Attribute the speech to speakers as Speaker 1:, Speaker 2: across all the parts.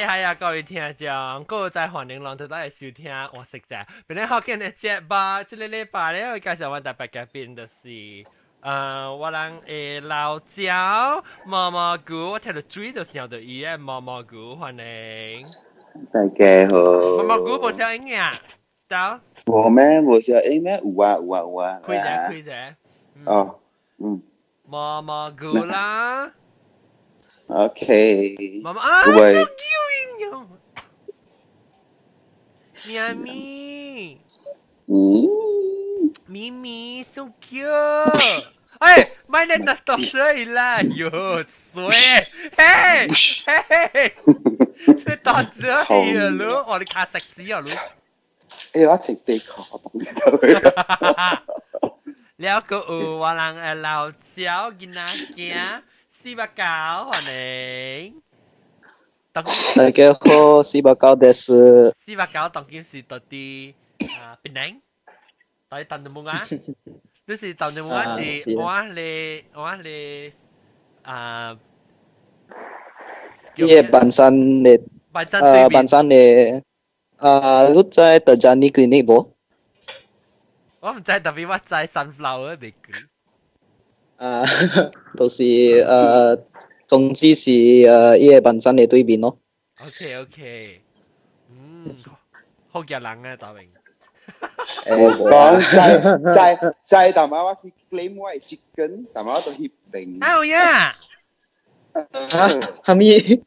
Speaker 1: 係啊，各位聽眾，各位在歡迎浪到嚟收聽我識啫。本嚟好見嘅節目，這個禮拜咧，我介紹我特別嘉賓就是我人嘅老趙毛毛菇，我聽到嘴就想到伊嘅毛毛菇，歡迎。
Speaker 2: 大家
Speaker 1: 毛毛菇冇
Speaker 2: 好。
Speaker 1: 聲音啊，到
Speaker 2: 我咩？冇小英咩？有啊有啊有啊。
Speaker 1: 開者開者。
Speaker 2: 哦，
Speaker 1: 毛毛菇啦。
Speaker 2: OK。
Speaker 1: 毛毛啊，
Speaker 2: 各位，
Speaker 1: 都叫人喵咪。咪咪 so cute。哎，买那那到这里啦，有水，嘿，嘿，你到这里了，咯，我哋卡食屎啊，咯。
Speaker 2: 我食地殼咁
Speaker 1: 了個有我人誒老鳥囡仔囝四百九，歡迎。
Speaker 3: 大家好，四百九です。
Speaker 1: 四百九當今是到啲檳城，到啲當地冇啊？你是當地冇啊？是我
Speaker 3: 伊半山嘅半山嘅你知德加尼 clinic 無？
Speaker 1: 我唔知，特別我知 sunflower 未記。
Speaker 3: 就是總之是伊個半山嘅對面咯。
Speaker 1: OK，好嘅人啊，大榮。
Speaker 2: 講在大馬我去 claim 我係 chicken， 大馬我都翕病。
Speaker 1: 哎呀！
Speaker 3: 係咪？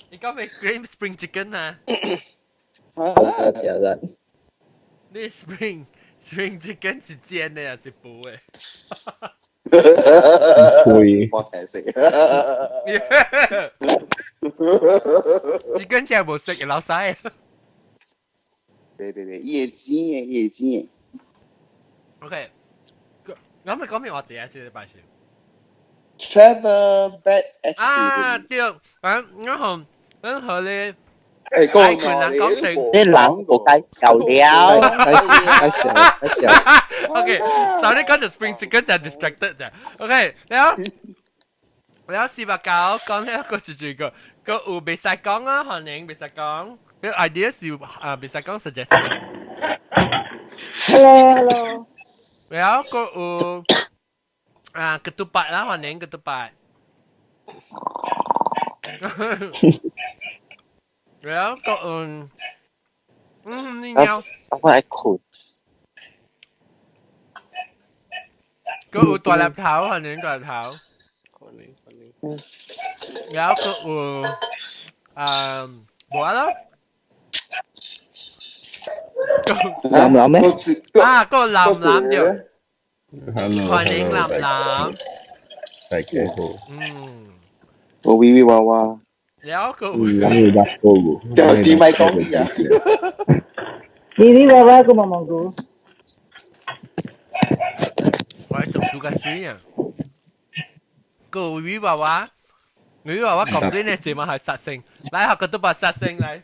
Speaker 1: 你講咩 cream spring chicken 啊？
Speaker 3: 假的。
Speaker 1: 你 spring chicken 是煎的還是煲的？
Speaker 2: 會，我成日食。
Speaker 1: chicken 真係冇食嘅老細。
Speaker 2: 對，夜煎。
Speaker 1: OK，我咪講咩話題啊？這禮拜先。
Speaker 2: Travel bad experience。
Speaker 1: 啊，對，我和你。
Speaker 2: 講
Speaker 1: 人講成
Speaker 4: 啲人冇計夠了。
Speaker 3: 解釋。
Speaker 1: OK，首先講就 spring chicken 就 distracted 啫。OK，然後四百九講呢一個住個有未使講啊，歡迎未使講。個 idea 是未使講 suggestion。
Speaker 5: Hello。
Speaker 1: 然後個有ketupat lah，歡迎ketupat。然後個你鳥。
Speaker 4: 我係困。
Speaker 1: 個有大粒頭，歡迎大粒頭。然後個有冇咯？
Speaker 3: 藍咩？
Speaker 1: 個藍條。歡迎藍。
Speaker 6: 大家好。
Speaker 2: 我微微娃娃。
Speaker 1: 然後個有
Speaker 2: 啲咪講啲啊？
Speaker 5: 微微娃娃個毛毛菇。
Speaker 1: 我係做到個水啊！個微微娃娃講啲呢字幕係實性，嚟學個都把實性嚟。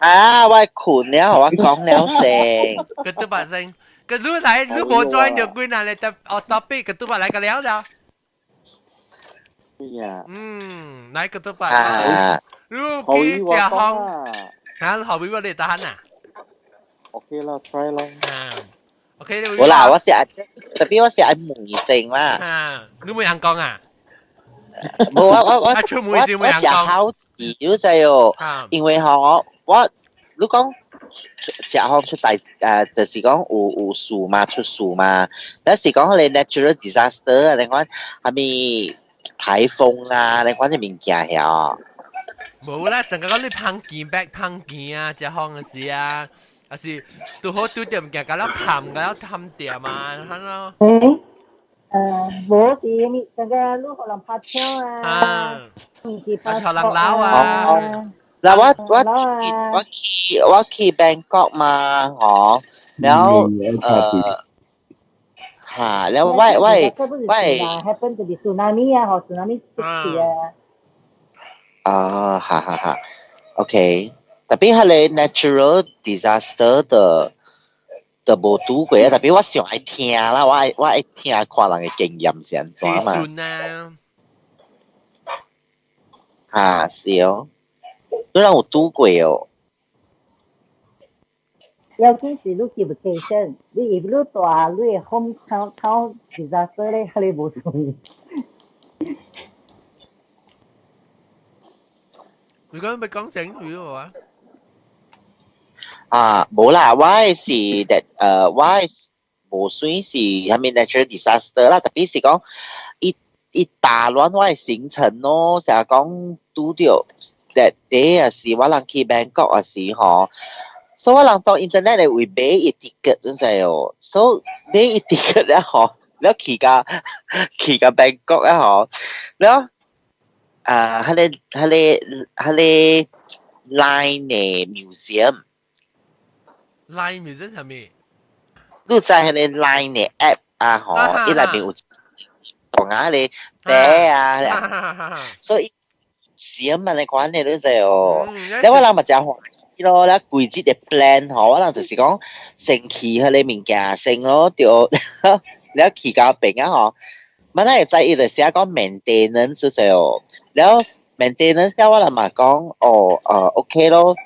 Speaker 4: 我係困了，我講了聲。
Speaker 1: 個都把聲，個你嚟你冇 join 就歸嗱你就topic 個都把嚟個了就。嚟個都把。如果幾隻行，後邊我哋打下啊。
Speaker 2: OK 啦 ，try 啦。
Speaker 1: OK，
Speaker 4: 好啦，我特別我係梅性啦。
Speaker 1: 你冇人講啊？
Speaker 4: 冇我食好少仔哦，因為我你講食好出大就是講有樹嘛，出樹嘛，有時講你 natural disaster 啊，另外係咪颱風啊，另外啲物件呀？
Speaker 1: 冇啦，成日講你碰見 back 碰見啊，食行嘅事啊。還是都好對點嘅，咁樣氹點啊，係咯。
Speaker 5: 冇事，你成個路可能拍車啊，
Speaker 1: 拍車人撈啊。
Speaker 4: 嗱，我去 Bangkok 嘛，然後แล้ว
Speaker 5: happen to be tsunami 啊，和 tsunami 出
Speaker 4: 啊。OK。特別係你 natural disaster 就無拄過啊！特別我上愛聽啦，我愛聽看人嘅經驗是安怎嘛。嚇是哦，你有拄過哦？
Speaker 5: 要緊是你去 vacation，你如果大，你嘅 hometown disaster 咧，你無注意。
Speaker 1: 如果咪講整語嘅話，
Speaker 4: 冇啦，我是我無算是係咪 natural disaster 啦，特別是講伊打亂我嘅行程咯，成日講拄着 that day 啊是我人去 Bangkok 啊是吼。所以我人到 internet 嚟會買一 ticket 真係哦，所以買一 ticket 咧嗬，แล้ว去個 Bangkok 咧嗬，แล้ว佢哋 Line 嘅
Speaker 1: museum。Line museum 係咩？
Speaker 4: 你在佢哋 Line 嘅 app 啊嗬，伊內邊有講下你啤啊，所以museum 啊你講你都就哦，แล้ว我人咪就係咯，咧季節嘅 plan 嗬，可能就是講先去佢哋物件先咯，就แล้ว去到邊啊嗬，乜嘢在意就寫講 maintenance 就哦，แล้ว maintenance 咧我人咪講OK 咯，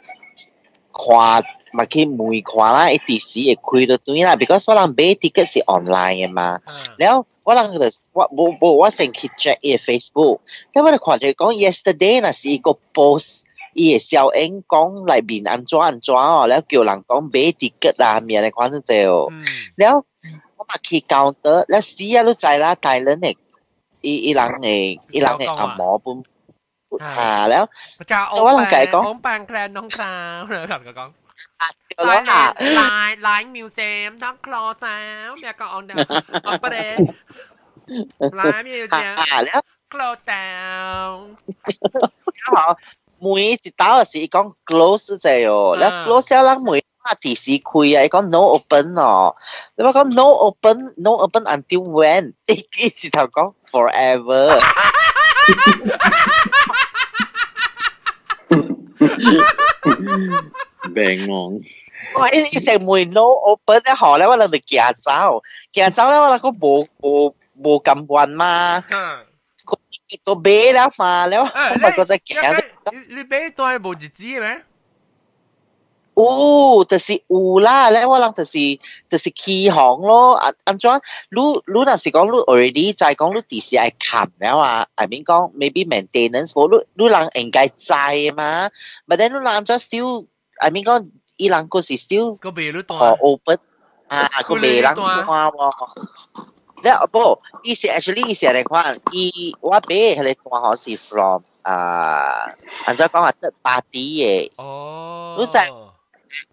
Speaker 4: 看咪去每看啦，一時時會開到對啦 ，because 我人買 ticket 是 online 嘅嘛，แล้ว我人就我先去 check 伊 Facebook，แล้ว我哋看就講 yesterday 那是一個 post。伊嘅效應講內面安怎哦，แล้ว叫人講買 ticket 啊，面嚟看到就，แล้ว我嘛去 counter，แล้ว死啊都知啦，大人嘅伊人嘅阿嬷本แล้ว
Speaker 1: 就我人計講扮 clan น้องคราวเลยครับก็講來 museum ต้อง close แล้วแม่ก็on ออกประเด็น來 museum
Speaker 4: แล้ว
Speaker 1: close down
Speaker 4: 每一道是講 close 啫哦，แล้วclose แล้ว每第時開啊，講 no open 哦，你話講 no open until when？ 伊直頭講 forever。
Speaker 6: 病亡。
Speaker 4: 哇！伊成每 no open 咧，好咧，我哋行走咧，我哋個冇咁運嘛。個買了嘛，แล้ว我咪個只行。
Speaker 1: 你買都係冇日子嘅咩？
Speaker 4: 就是有啦，咧我人就是起航咯，安怎？你若是講你 already 在講你第時係冚了啊，I mean 講 maybe maintenance 冇，你人應該知嘛，but then 你人 just still I mean 講伊人個是 still
Speaker 1: 個未你斷
Speaker 4: open 個未人斷喎。แล้ว不，伊是 actually 伊是嚟看，我買佢哋斷好是 from 安怎講啊？third party 嘅。
Speaker 1: 哦。
Speaker 4: 你知？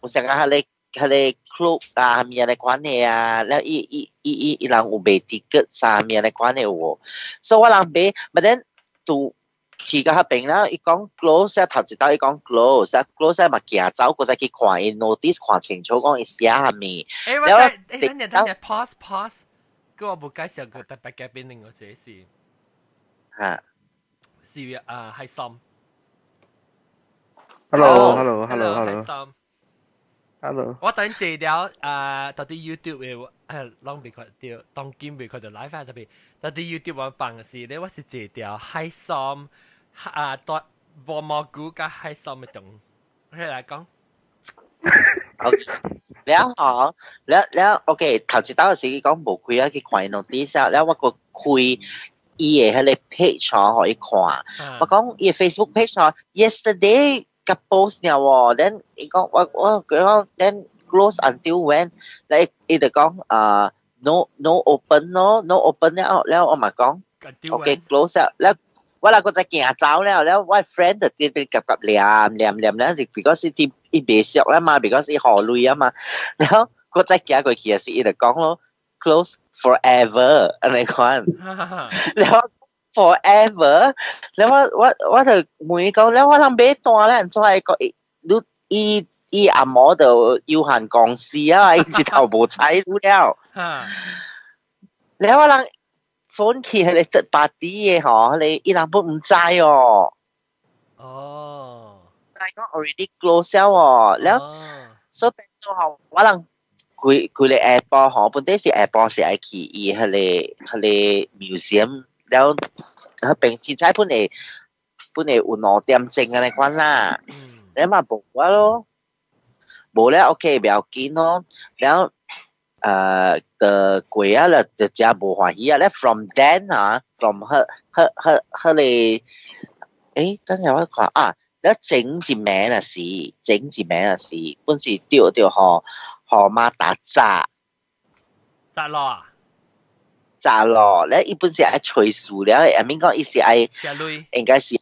Speaker 4: 有成日佢哋 club 啊，面嚟關嘅啊，แล้ว伊人有賣 ticket 上面嚟關嘅喎，所以我人買，but then 都去到嗰邊啦，伊講 close 頭一道伊講 close 嘛行走，嗰陣去看伊 notice 看清楚講伊寫下面。
Speaker 1: 等陣 pause，個我冇介紹個特別嘅邊另外這事。
Speaker 4: 嚇。
Speaker 1: 是係心。
Speaker 6: Hello。
Speaker 1: 係心。
Speaker 6: Hello。
Speaker 1: 我等借了到啲 YouTube 嘅攏未看到，當今未看到 live 特別，到啲 YouTube 我放嘅時咧，我是借掉海參多薄蘑菇加海參嘅種，我嚟講。
Speaker 4: แล้วOK 頭一道時講無開啊，去看伊 notice แล้ว我個開伊嘅迄個 page 互伊看，我講伊 Facebook page yesterday。個 post 呢喎 ，then 伊講我講 then close until when，嚟伊就講no open 咯 ，no open แล้ว我咪講 OK close แล้ว我嗱個只行走แล้ว我 friend 就啲邊夾黏咧，就 because 伊未熟啦嘛 ，because 伊好累啊嘛，แล้ว個只行過去時伊就講咯 close forever， อันนี้講，แล้วforever แล้ว我就每講แล้ว我諗俾斷咧，就係個伊阿嬷就有限公司啊，伊直頭冇踩了。แล้ว我諗 phone 去佢哋特巴啲嘢嗬，佢哋伊人都唔知哦。但係講 already close 咗แล้ว所以變咗後我諗佢哋 airport 嗬，本地是 airport 是愛去伊佢哋 museum。แล้ว佢เป็นชิ้นใช้พุ่นเอง本嚟有2點鐘嘅你講啦，你嘛無啊咯，無咧 OK 唔要緊咯，然後的鬼啊啦，就真無歡喜啊！咧 from then 啊 ，from 佢等陣我講啊，咧整一名啊是，本是丟河馬達炸
Speaker 1: 落啊！
Speaker 4: 炸咯，咧伊本是愛吹樹了，下面講伊是愛，應該是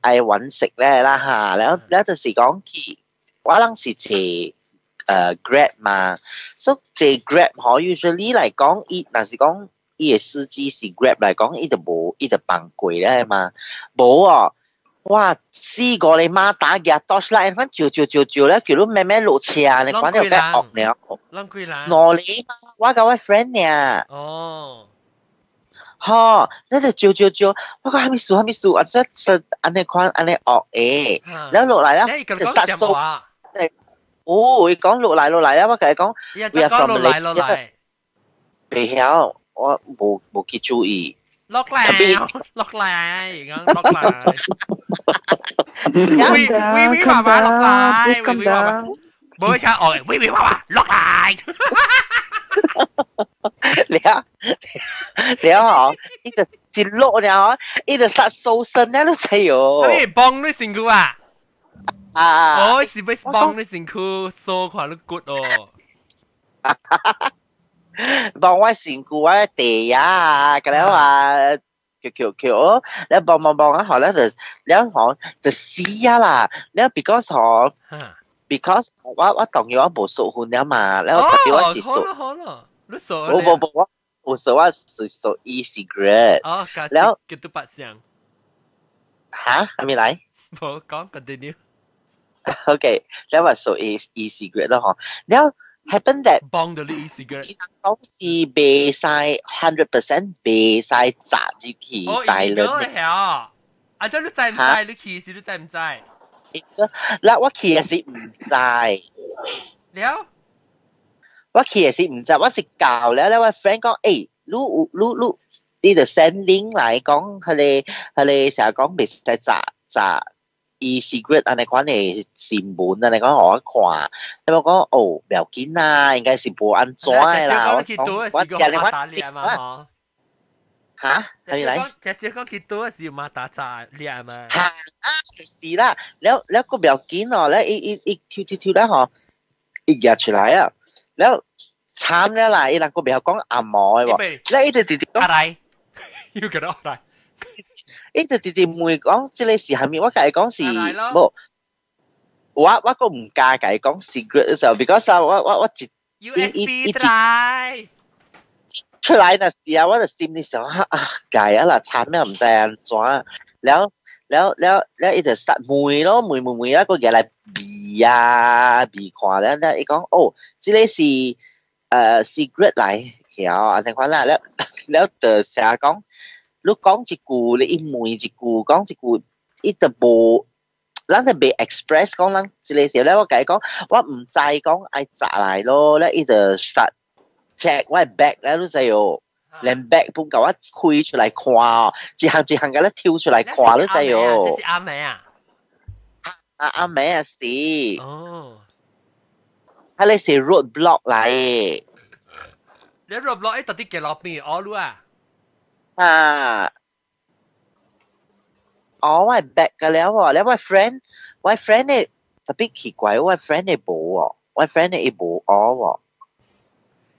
Speaker 4: 愛揾食咧啦嚇，แล้ว就是講佢，我諗是坐Grab 嘛，所以坐 Grab 可 usually 嚟講，伊若是講伊嘅司機是 Grab 嚟講，伊就放貴咧嘛，無哦，哇，試過你媽打嘅多出來，反照咧，叫到咩落車，你講到咩惡了，
Speaker 1: 啷幾人？
Speaker 4: 我你我個位 friend 呀，
Speaker 1: 哦。
Speaker 4: 嚇，你就照，我講還沒數，啊，這安尼款安尼惡誒，然後落來啦，就殺數，哦，伊講落來啦，我同你講，we
Speaker 1: are from 落來，
Speaker 4: 未曉，我冇去注意，
Speaker 1: 落來，講落來，喂，爸爸落來，喂，爸爸，冇聽我，喂，爸爸落來。
Speaker 4: 了哦，伊就一落了哦，伊就殺數身了，都知哦。
Speaker 1: 你幫你身軀啊？哦，是要幫你身軀掃看你骨哦。
Speaker 4: 幫我身軀我地啊，咁樣話橋，แล้ว幫啊，後來就死啊啦，แล้วbecause 我當然我冇數換了嘛，แล้ว特別我是數。
Speaker 1: 好啦。
Speaker 4: 冇，我數 e-cigarette。
Speaker 1: 哦，
Speaker 4: แล้ว
Speaker 1: 叫到8箱。
Speaker 4: 嚇，係咪嚟？
Speaker 1: 冇講 continue。
Speaker 4: OK，แล้ว話數 e-cigarette 咯，嗬。แล้ว happen that
Speaker 1: 幫到你 e-cigarette。
Speaker 4: 講是賣曬100% 賣曬炸住去大量。
Speaker 1: 哦，係啊。啊，咁你知唔知？你去時你知唔知？
Speaker 4: แล้ว我去嘅是唔知。
Speaker 1: แล้ว
Speaker 4: 我去嘅是唔知，我是教แล้ว我 friend 講，你就 send link 嚟講，佢哋成日講未使炸 e-cigarette 安尼款嘅新聞安尼講我看，你冇講哦，唔要緊啦，應該是無安怎啦。
Speaker 1: 我打臉嘛，
Speaker 4: 嚇，係咪嚟？
Speaker 1: 只講佢多是嘛打炸臉嘛。
Speaker 4: 嚇，就是啦，แล้ว個唔要緊哦，咧一跳咧嗬，一日出來啊！แล้ว慘咧啦，伊人個袂曉講阿毛嘅喎，咧伊就直接講
Speaker 1: อะไร要講อะไร
Speaker 4: 伊就直接問講，即係是係咪？我甲伊講是冇，我個唔加甲伊講 secret 嘅時候 ，because 我
Speaker 1: USB drive
Speaker 4: 出來那時啊，我就心裡想啊，解啊啦，慘咩唔知安怎，แล้ว伊就實問咯，問啦，個嘢嚟比看咧，伊講哦，即係是secret 嚟，曉安尼款啦，แล้ว就成日講，你講一句，你一問一句，講一句，伊就無，咱就未 express 講咱即個時候咧，我甲伊講，我唔知講愛炸嚟咯，咧伊就實 check 我係 back 咧，都知哦。連 back 本甲我開出來看哦，一項嘅咧跳出來看都知哦。
Speaker 1: 這是阿妹啊？
Speaker 4: 阿妹啊是。
Speaker 1: 哦。
Speaker 4: 佢哋是 roadblock 嚟嘅。
Speaker 1: 你 roadblock 到底幾落邊？我รู้啊。
Speaker 4: 我係 back 嘅了喎，你我 friend 咧特別奇怪，我 friend 咧冇喎，我 friend 咧伊冇我喎。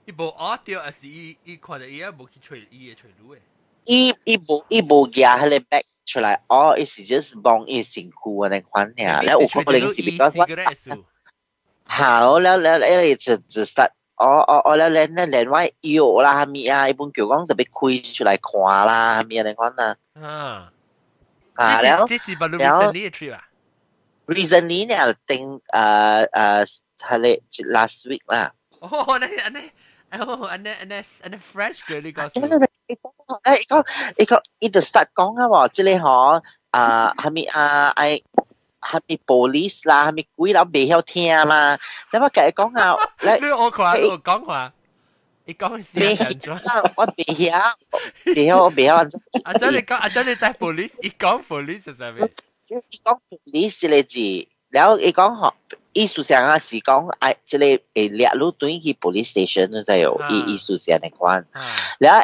Speaker 1: 伊無學掉，還是伊看到伊啊無去吹伊嘅吹路誒？
Speaker 4: 伊無夾佢哋 back 出來，哦，伊是 just 幫伊身軀安尼款爾，แล้ว有可能是比較好，แล้ว就實，แล้ว連我藥啦，係咪啊？伊本叫講特別開出來看啦，係咪安尼款啊？แล้ว
Speaker 1: 這是不如 recently 嘅 trip 啊
Speaker 4: ？recently เนี่ย定係咧 last week 啦。
Speaker 1: 哦，อันนี้ fresh 嘅你講。
Speaker 4: 伊就 start 講啊喎，即係嗬係咪係咪 police 啦，係咪鬼佬未曉聽嘛？你我甲伊講啊，
Speaker 1: 你我講話，你講
Speaker 4: 未曉，我未曉，安怎？
Speaker 1: 阿仔你講，阿仔你在 police，伊講 police 係咩？
Speaker 4: 講 police 呢個字，然後伊講學意思上啊是講哎，即個會掠路轉去 police station 咯，就有意思上嚟講。然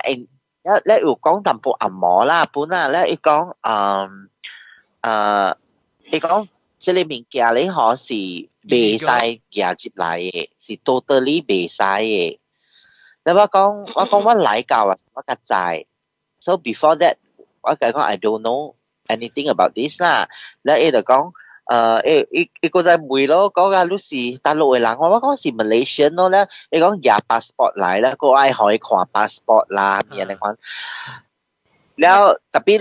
Speaker 4: 後咧有講淡薄按摩啦，本啊咧伊講伊講即個物件咧可是袂使夾入來嘅，是 totally 袂使嘅。你我講我來教啊，我較知。So before that， 我講 I don't know anything about this 啦。แล้ว伊就講伊個在問咯，講啊你是大陸嘅人，我講是 Malaysian 咯咧。伊講拿 passport 來啦，個愛可以看 passport 啦，咩嚟講？แล้ว特別你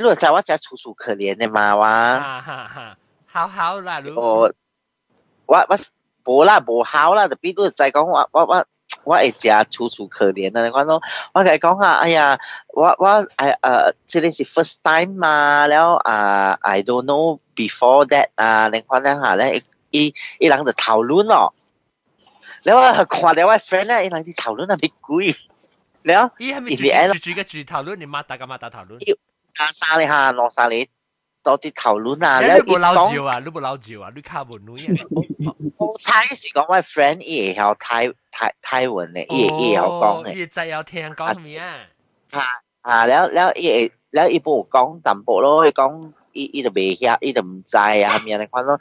Speaker 4: 就知我真楚楚可憐嘅嘛哇。
Speaker 1: 好啦，你
Speaker 4: 我無啦無好啦，特別你就知講我會真楚楚可憐啊！你講咯，我同你講下，哎呀，這裡是 first time 嘛，แล้วI don't know before that 你講咧下咧，伊人就討論咯，แล้ว我看到我 friend 咧，伊人啲討論啊別貴，แล้ว
Speaker 1: 伊係咪住討論？你馬達討論？
Speaker 4: 三哩下落三哩。多啲討論啊！
Speaker 1: 你冇撈照啊！你卡冇女啊！
Speaker 4: 我猜是講我 friend 伊會曉泰文嘅，伊會曉講嘅。
Speaker 1: 伊真有聽講咩
Speaker 4: 啊？แล้ว伊冇講淡薄咯，伊講伊就未曉，伊就唔知啊咩嚟講咯。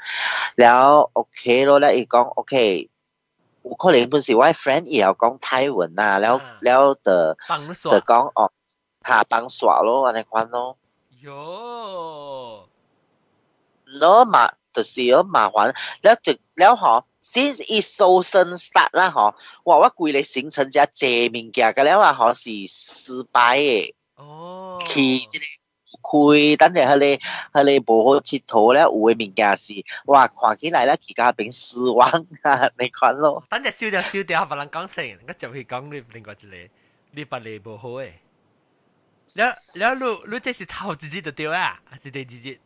Speaker 4: แล้วโอเค咯，แล้ว伊講 OK， 有可能本是我 friend 伊曉講泰文啊，แล้ว就講哦，幫耍咯，安尼講咯。
Speaker 1: 喲，
Speaker 4: 咯嘛，就是有麻煩，แล้ว嗬 ，since it so soon start 啦嗬，哇，我規個行程只借物件嘅了啊，嗬是失敗嘅。
Speaker 1: 哦，
Speaker 4: 去即個開，等陣佢哋無好佚佗咧，有嘅物件是哇，看起來咧，其他變失望啊，你看咯。
Speaker 1: 等陣燒掉，別人講成，我就去講你另外一個，你把你無好誒。แล้วรู้這是頭幾節就掉啊？還是第幾節？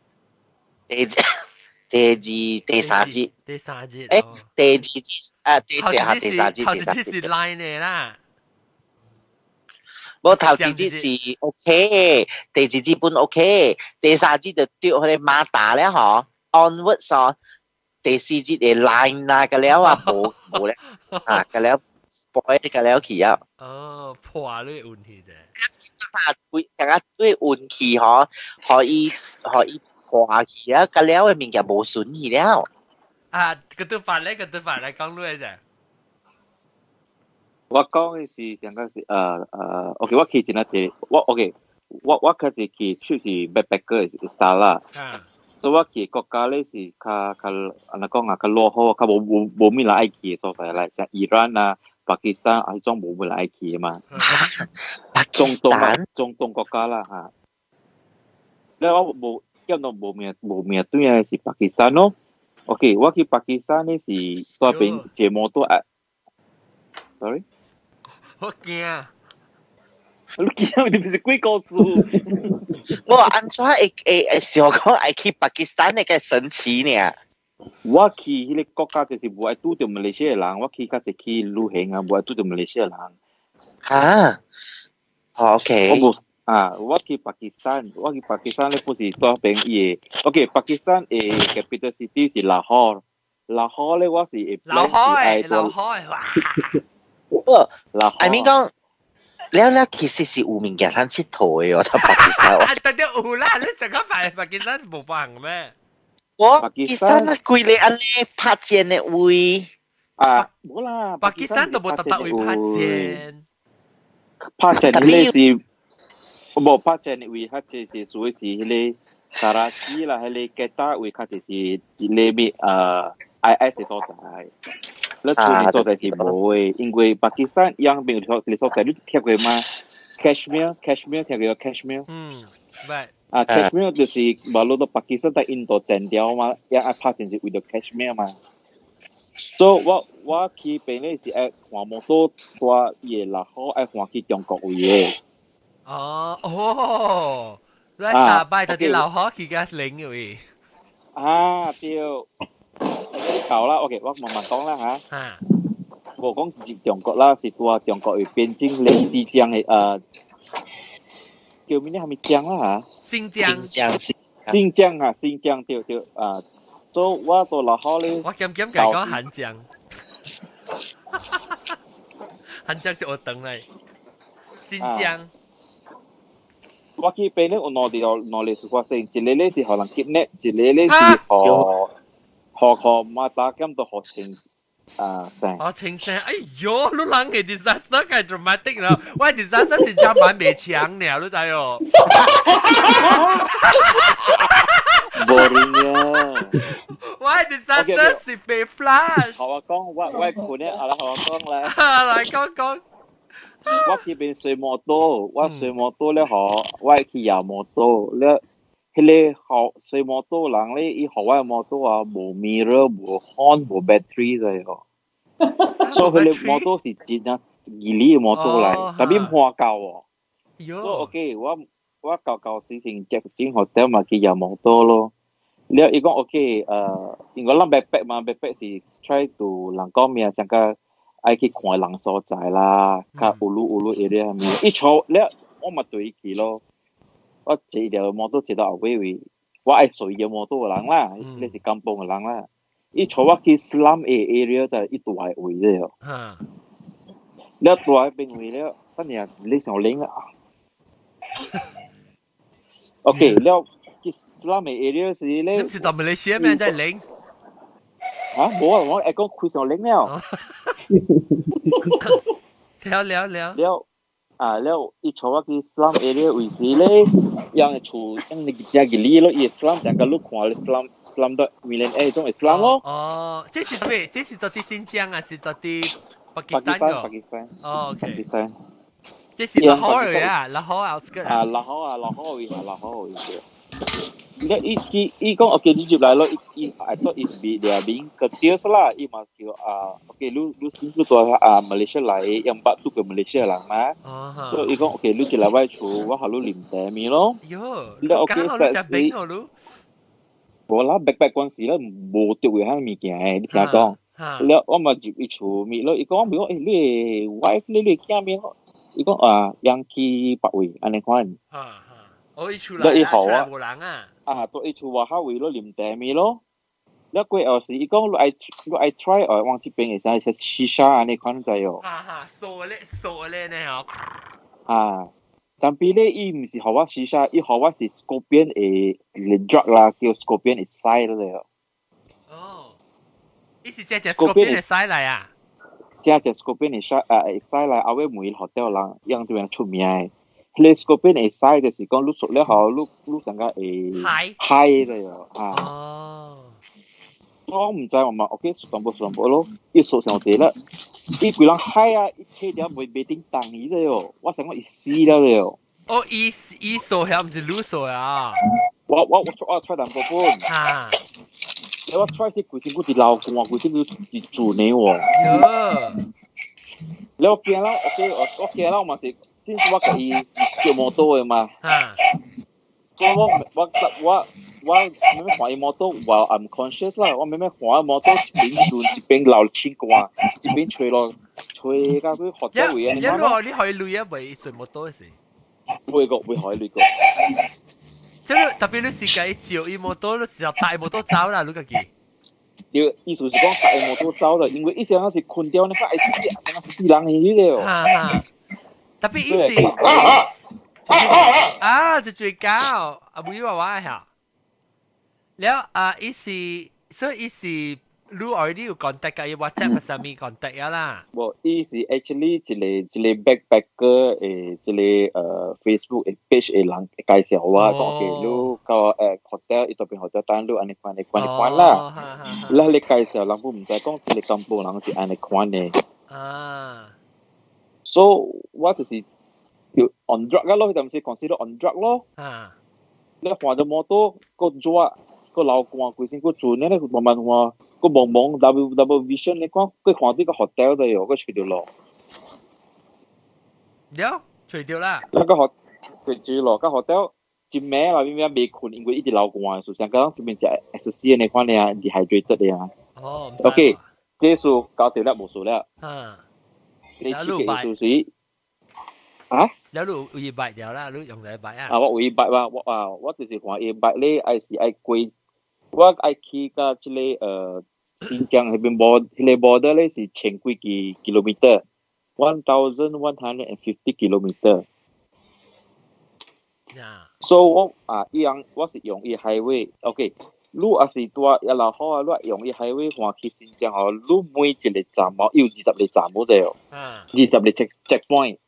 Speaker 4: 第三節。
Speaker 1: 第三節。
Speaker 4: 誒，第二節啊，第三節。
Speaker 1: 頭幾節是 line 嘅啦。
Speaker 4: 冇頭幾節是 OK， 第二節本 OK， 第三節就掉佢哋馬達咧嗬 ，onwards 嗬，第四節嘅 line 啦，個了啊冇咧啊，個了 spoil 個了去啊。
Speaker 1: 哦，破你運氣啫。
Speaker 4: 大家對運氣嗬，可以破氣啊！個了嘅物件冇損氣了。
Speaker 1: 啊，個對法嚟講你啫。
Speaker 6: 我講嘅是點解是OK， 我去真係係我開始去出是 backpacker 嘅 style 啦。所以我去國家咧是較安怎講啊，較落後，較冇咩人愛去嘅所在啦，像伊朗啊。巴基斯坦係種冇乜來去嘛，中東國家啦嚇。แล้ว我冇因為冇面對嘅是巴基斯坦咯。OK， 我去巴基斯坦咧是嗰邊坐摩托啊。Sorry，
Speaker 1: 我驚。
Speaker 6: 你驚你唔是鬼故事？
Speaker 4: 我安怎想講愛去巴基斯坦嘅神奇呢？
Speaker 6: 我去迄個國家就是無愛拄着馬來西亞人，我去較是去旅行啊，無愛拄着馬來西亞人。
Speaker 4: 啊 ，OK。
Speaker 6: 我去巴基斯坦咧不是嗰邊伊個 ，OK， 巴基斯坦嘅 capital city 是拉荷咧我是會
Speaker 1: 拉荷，
Speaker 6: 哇
Speaker 4: ！I mean 講，了其實是有物件通佚佗嘅喎，喺巴基斯坦。
Speaker 1: 特別有啦，你成個巴基斯坦冇放咩？
Speaker 4: 巴基斯坦規個安尼拍箭嘅位
Speaker 6: 冇啦，
Speaker 1: 巴基斯坦都冇特特位拍箭。
Speaker 6: 拍箭呢是冇拍箭嘅位，佢就是屬於是迄個卡拉奇啦，迄個吉打位，佢就是裏面IS 嘅所在。你處理所在是冇嘅，因為巴基斯坦樣邊嘅所在，你聽過嗎 ？Kashmir 聽過 Kashmir？
Speaker 1: right。Kashmir
Speaker 6: 就是馬路到巴基斯坦在印度剪掉嘛，yang I拍就是為咗 Kashmir 嘛。所以我去邊咧是愛換摩托帶嘢，然後愛換去中國位嘅。
Speaker 1: 你大擺就啲留學去嘅領嘅位。
Speaker 6: 對，夠啦 ，OK， 我慢慢講啦嚇。我講是中國啦，是帶中國嘅邊境類似這樣嘅叫咩咧？係咪江啦嚇？
Speaker 1: 新疆
Speaker 6: 新疆啊，新疆对对啊，做我做老好咧。
Speaker 1: 我兼講韓江，韓江是學堂嚟，新疆。
Speaker 6: 我去邊咧有兩類事發生，一個咧是可能 kidnap， 一個咧是學馬達咁到學情聲。
Speaker 1: 學情聲，哎喲，你人嘅 disaster 係 dramatic 啦，我 disaster 是真蠻未強嘅，你知哦。
Speaker 6: boring 啊！
Speaker 1: 我 disaster 是被 flash。
Speaker 6: 學我講，我盤咧，學我講咧。
Speaker 1: 嚟講。
Speaker 6: 我去邊水摩多，我水摩多咧學，我去遊摩多咧，迄個學水摩多人咧，伊學我摩多啊，無 mirror， 無 horn， 無 battery 嘅哦。所以佢哋摩多是真啊，二哩摩多嚟，特別破舊哦。所以 OK， 我舊時成隻整學店嘛，去遊摩多咯。你伊講 OK， 因為咱 backpack 嘛 ，backpack 是 try to 人講咩像個。愛去看人所在啦，較烏魯 area 面，一坐咧，我咪對佢咯。我坐條摩托坐到後尾位，我愛隨嘅摩托嘅人啦，你是金邦嘅人啦。一坐我去 slum area 就一大位咧哦。你大邊位咧，等下你上領啊。OK，你去 slum area 時咧，
Speaker 1: 你唔是在馬來西亞咩在領？
Speaker 6: 嚇，冇啊！我講佢上領了。了一坐我去 slum area 位置咧，樣厝你只嘅哩咯，伊 slum 成個路看咧 slum 到 millionaire 種 slum 咯。
Speaker 1: 哦，這是咩？這是到啲新疆啊，是到啲巴基斯坦個。
Speaker 6: 巴基斯坦。
Speaker 1: 哦 ，OK。
Speaker 6: 巴基斯坦。
Speaker 1: 這是拉荷嚟啊，拉荷 outskirt
Speaker 6: 啊，拉荷位。伊講 OK， 你入來咯，I thought it's being courteous 啦，伊嘛叫OK， 你先到馬來西亞來，yang bat tu ke Malaysia lang嘛，所以伊講 OK， 你進來我厝，我下路啉茶咪咯。
Speaker 1: 喲，
Speaker 6: 你 OK
Speaker 1: 實時。
Speaker 6: 無啦 ，backpack 嗰時咧無著會遐物件誒，你聽講。了我嘛入伊厝咪咯，伊講咪講誒，你 wife 你驚咩咯？伊講yang去北位安尼款。
Speaker 1: 我伊厝內啊，厝內無人啊。
Speaker 6: 到伊厝外口位咯，啉茶咪咯。了過後時，伊講你愛 try， 往這邊會使shisha安尼款在哦。
Speaker 1: 掃咧呢
Speaker 6: 哦。但係咧，伊唔是學我 shisha， 伊學我是 scorpion 嘅 drug 啦，叫 scorpion 嘅犀咯。
Speaker 1: 哦。伊是隻 scorpion 嘅犀嚟啊？
Speaker 6: 隻 scorpion 嘅犀嚟，後尾每個 hotel 人樣對人出名嘅。你 scorpion 會使嘅時講，你熟了後，你成個會嗨嘅哟。
Speaker 1: 哦。
Speaker 6: 我唔知我嘛 ，OK， 全部咯，一熟上啲啦，伊個人嗨啊，一切條未定當伊嘅哟，我成個一死了嘅哟。
Speaker 1: 哦，伊熟係唔是你熟啊？
Speaker 6: 我 try 淡薄半。我 try 是規身骨啲流汗，規身骨啲做呢喎。你我驚啦 ，OK， 我驚啦，嘛是。先我可以做摩托嘅嘛，所以我咩看伊摩托，我 unconscious 啦，我咩看摩托一邊轉一邊流清汗，一邊吹到佢學得會啊！
Speaker 1: 你可以累啊，為做摩托嘅事，
Speaker 6: 會可以累個。
Speaker 1: 即係特別你是計照伊摩托，你時候帶摩托走啦，你個記。
Speaker 6: 要意思是講帶摩托走啦，因為以前嗰時困掉，你看係死人嚟嘅喎。
Speaker 1: tapi isi cucu kau abu iwa wah ya.แล้วisi so isi lu already 有 contact 嘅 WhatsApp 上面 contact 呀啦。
Speaker 6: 冇，isi actually 一個 backpacker 一個Facebook page 嘅人介紹我講嘅，你個hotel 呢邊 hotel 單你安尼款啦。然後你介紹人唔知講一個金寶人是安尼款嘅。So 我就是叫 on drug 咯，佢就唔是 consider on drug 咯。你換咗摩托個抓個流汗，規身個轉咧，慢慢換個蒙 double vision， 你講佢換啲個 hotel 度喎，佢除掉咯。
Speaker 1: 了，除掉啦。
Speaker 6: 那個除掉咯，個 hotel 一名啦，邊未困，因為一直流汗，所以講這邊就 SC 呢款咧，dehydrated 咧。
Speaker 1: 哦。
Speaker 6: OK， 結束搞掂啦，冇數啦。你去嘅意思是，啊？
Speaker 1: แล้วรู้อีใบเดียวละรู้用嚟ใบอ่ะ
Speaker 6: 我有一百吧，我就是看一百咧，还是爱贵，我爱去到这个新疆那边border 咧是千几个 kilometer，1150 kilometer。So 一样我是用伊 highway，OK。如果是多一老好啊，如果用伊 highway 看去新疆哦，如每一个站哦，有20个站冇得哦，20个 checkpoint。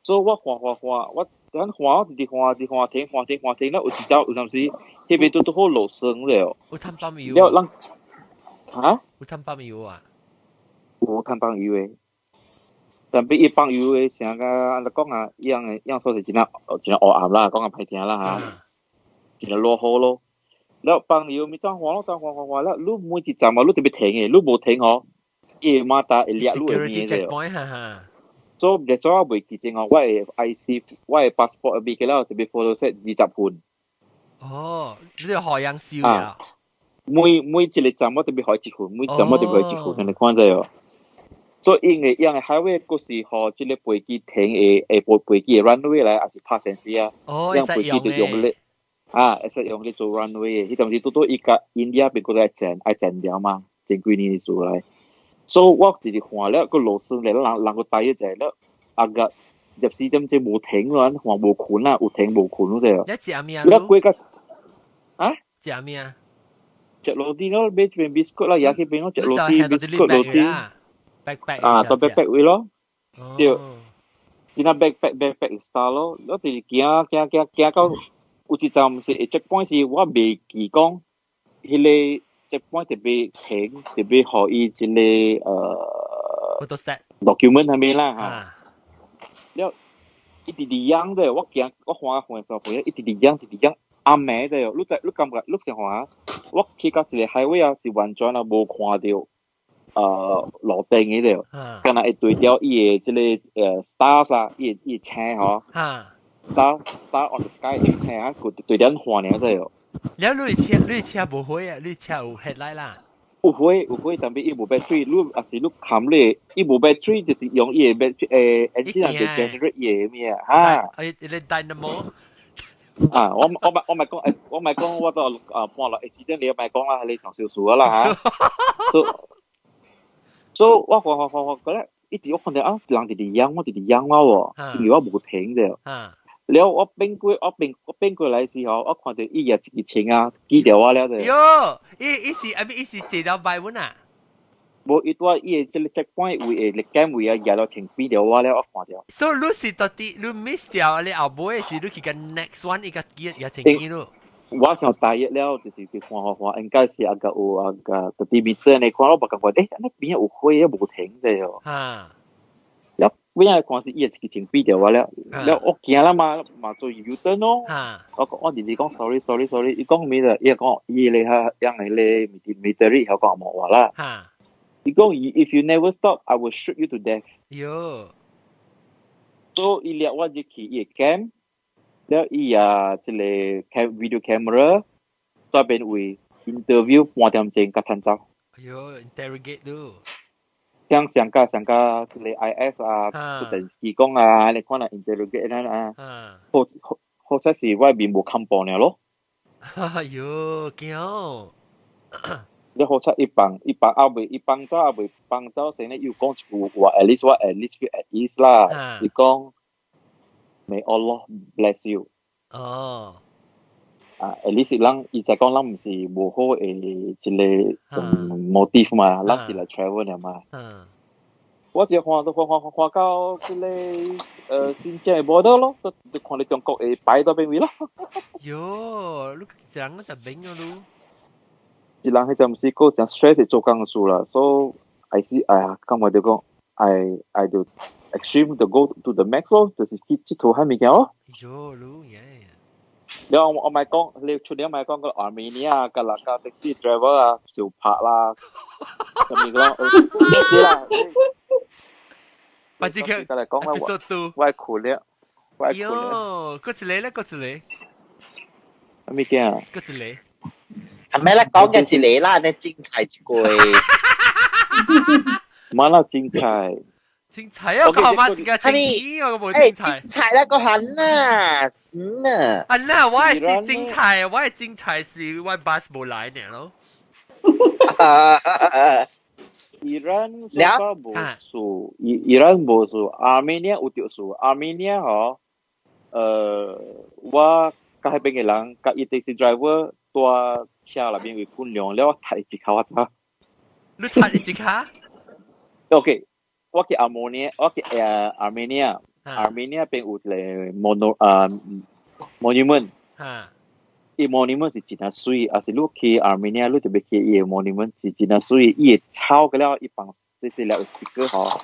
Speaker 6: 所以我看，我等看我直直看停啦，有时有陣時，迄邊都好路生了。
Speaker 1: 有碳棒油。
Speaker 6: 了人哈？
Speaker 1: 有碳棒油啊？
Speaker 6: 有碳棒油誒，但比一棒油誒，成個安尼講啊，樣說是真係黑暗啦，講啊歹聽啦嚇，真係落雨咯。了棒油咪裝看啦，你每一站啊，你特別停誒，你無停哦，伊馬達會掠你誒面嘅。So that's why 我袂記正哦，我嘅 IC， 我嘅 passport 入邊嘅啦，特別 photo set 20份。
Speaker 1: 哦，你個海洋燒呀？
Speaker 6: 每一個站我特別開1份，每站我特別開1份，你看在哦。所以因為樣嘅 highway 嗰時候，即個飛機停誒飛機嘅 runway 嚟，還是 passenger 啊？樣飛機就用咧，會使用咧做 runway 嘅。迄陣時都伊個 India 邊嗰度愛整掉嘛，整幾年數嚟。所以我直接看了個路線嚟，人個帶一隻了，個14點即冇停咯，看冇困啦，有停冇困咯啫。
Speaker 1: 你食咩啊？
Speaker 6: 你貴個啊？
Speaker 1: 食咩啊？
Speaker 6: 食羅丁咯，買一邊 biscuit 啦，也去邊咯，食羅丁 biscuit 羅丁。
Speaker 1: backpack
Speaker 6: 做 backpack 位咯，對，真係 backpack style 咯。我哋行到有一站是 checkpoint 是我未記講，迄個。checkpoint 特別停，特別可以即個document 係咪啦嚇？了一直樣的，我看一直樣暗暝的喲。你感覺你想看？我去到一個 highway 啊，是完全啊無看到路燈嘅喲，敢若會對調伊個即個stars 啊，伊個星吼，star on the sky 個星啊，佢對調看呢的喲。
Speaker 1: แล้วลุยเชียบุหรี่อ่ะลุยเชีย有 headlight ล่ะ
Speaker 6: 有火但係伊無 battery 你也是你冚咧伊無 battery 就是用伊個 battery engine 嚟 generate 伊個咩啊
Speaker 1: 伊個 dynamo
Speaker 6: 我咪講我都半落 accident 你咪講啦你長少數啦嚇所以我覺得一直我看到人直樣我喎因為我無停嘅แล้ว我變過來時候，我看到伊個一千啊，幾條啊了的。
Speaker 1: 喲，伊是幾條擺穩啊？
Speaker 6: 無，伊多伊個即個 checkpoint 位個 game 位啊，廿到千幾條啊了，我看到。
Speaker 1: So 你是到底你 miss 掉你後尾是你去個 next one 伊個廿千幾咯？
Speaker 6: 我想大約了，就是看，應該是有30 meter 你看我不感覺，那邊有火啊，無停的喲。
Speaker 1: 哈。
Speaker 6: 我因為看是伊個一千幾條啊了我驚啦嘛做 U-turn 咯。我弟弟講 sorry，伊講咩的？伊講伊咧嚇，樣嚟咧 military 佢講冇話啦。伊講 if you never stop, I will shoot you to death。
Speaker 1: 喲。
Speaker 6: 所以伊掠我入去伊個 camp，แล้ว伊即個 video camera，在邊位 interview 半點鐘甲探走。
Speaker 1: 喲 ，interrogate 咯。
Speaker 6: 像上個即個 IS 啊，出電視講啊，你看下 interrogate 啊，好彩是我面無看報了咯。
Speaker 1: 喲，驚！
Speaker 6: 你好彩一幫走成咧，要講一句話 at least 啦，你講 May Allah bless you。at least 人伊就講人唔是無好誒一個motive 嘛，人是嚟 travel 嘅嘛。我就看到即個新疆嘅 border 咯，就看到中國誒擺到邊位咯。
Speaker 1: 喲，你一人就明咗咯。
Speaker 6: 一人係就唔是個像 stress 做工數啦，所以係咁我就講I do extreme to go to the max 咯，就是去做下物件咯。
Speaker 1: 喲，รู้嘢。
Speaker 6: แล้ว我咪講，你出年咪講個 Armenia 個啦個 taxi driver 啊，小拍啦，咁樣講，你知啦。
Speaker 1: 或者佢 episode 2，
Speaker 6: 我係酷咧，
Speaker 1: 喲，嗰一個，
Speaker 6: 咁咩嘅啊？
Speaker 1: 嗰一個，
Speaker 4: 係咪啦？講嘅一個啦，你精彩一句，
Speaker 6: 乜啦精彩？
Speaker 1: 精彩啊！個號碼點解精彩？我冇精彩。
Speaker 4: 精彩啦個痕啊，
Speaker 1: 啊那我係是精彩，我係精彩是我 bus 冇來呢咯。
Speaker 6: Iran suka bosu. Iran bosu. Armenia utik su. Armenia ho. Wa kahai pengelang ka taxi driver tua xe là bên người kun lượng leo thải chỉ khao ta.
Speaker 1: Lu thải chỉ khá?
Speaker 6: Okay. Wa ki Armenia. Armenia bên ut le monument. monument 是真水，啊是你去 Armenia 你特别去伊 monument 是真水，伊抄个了一帮这些了 speaker 吼，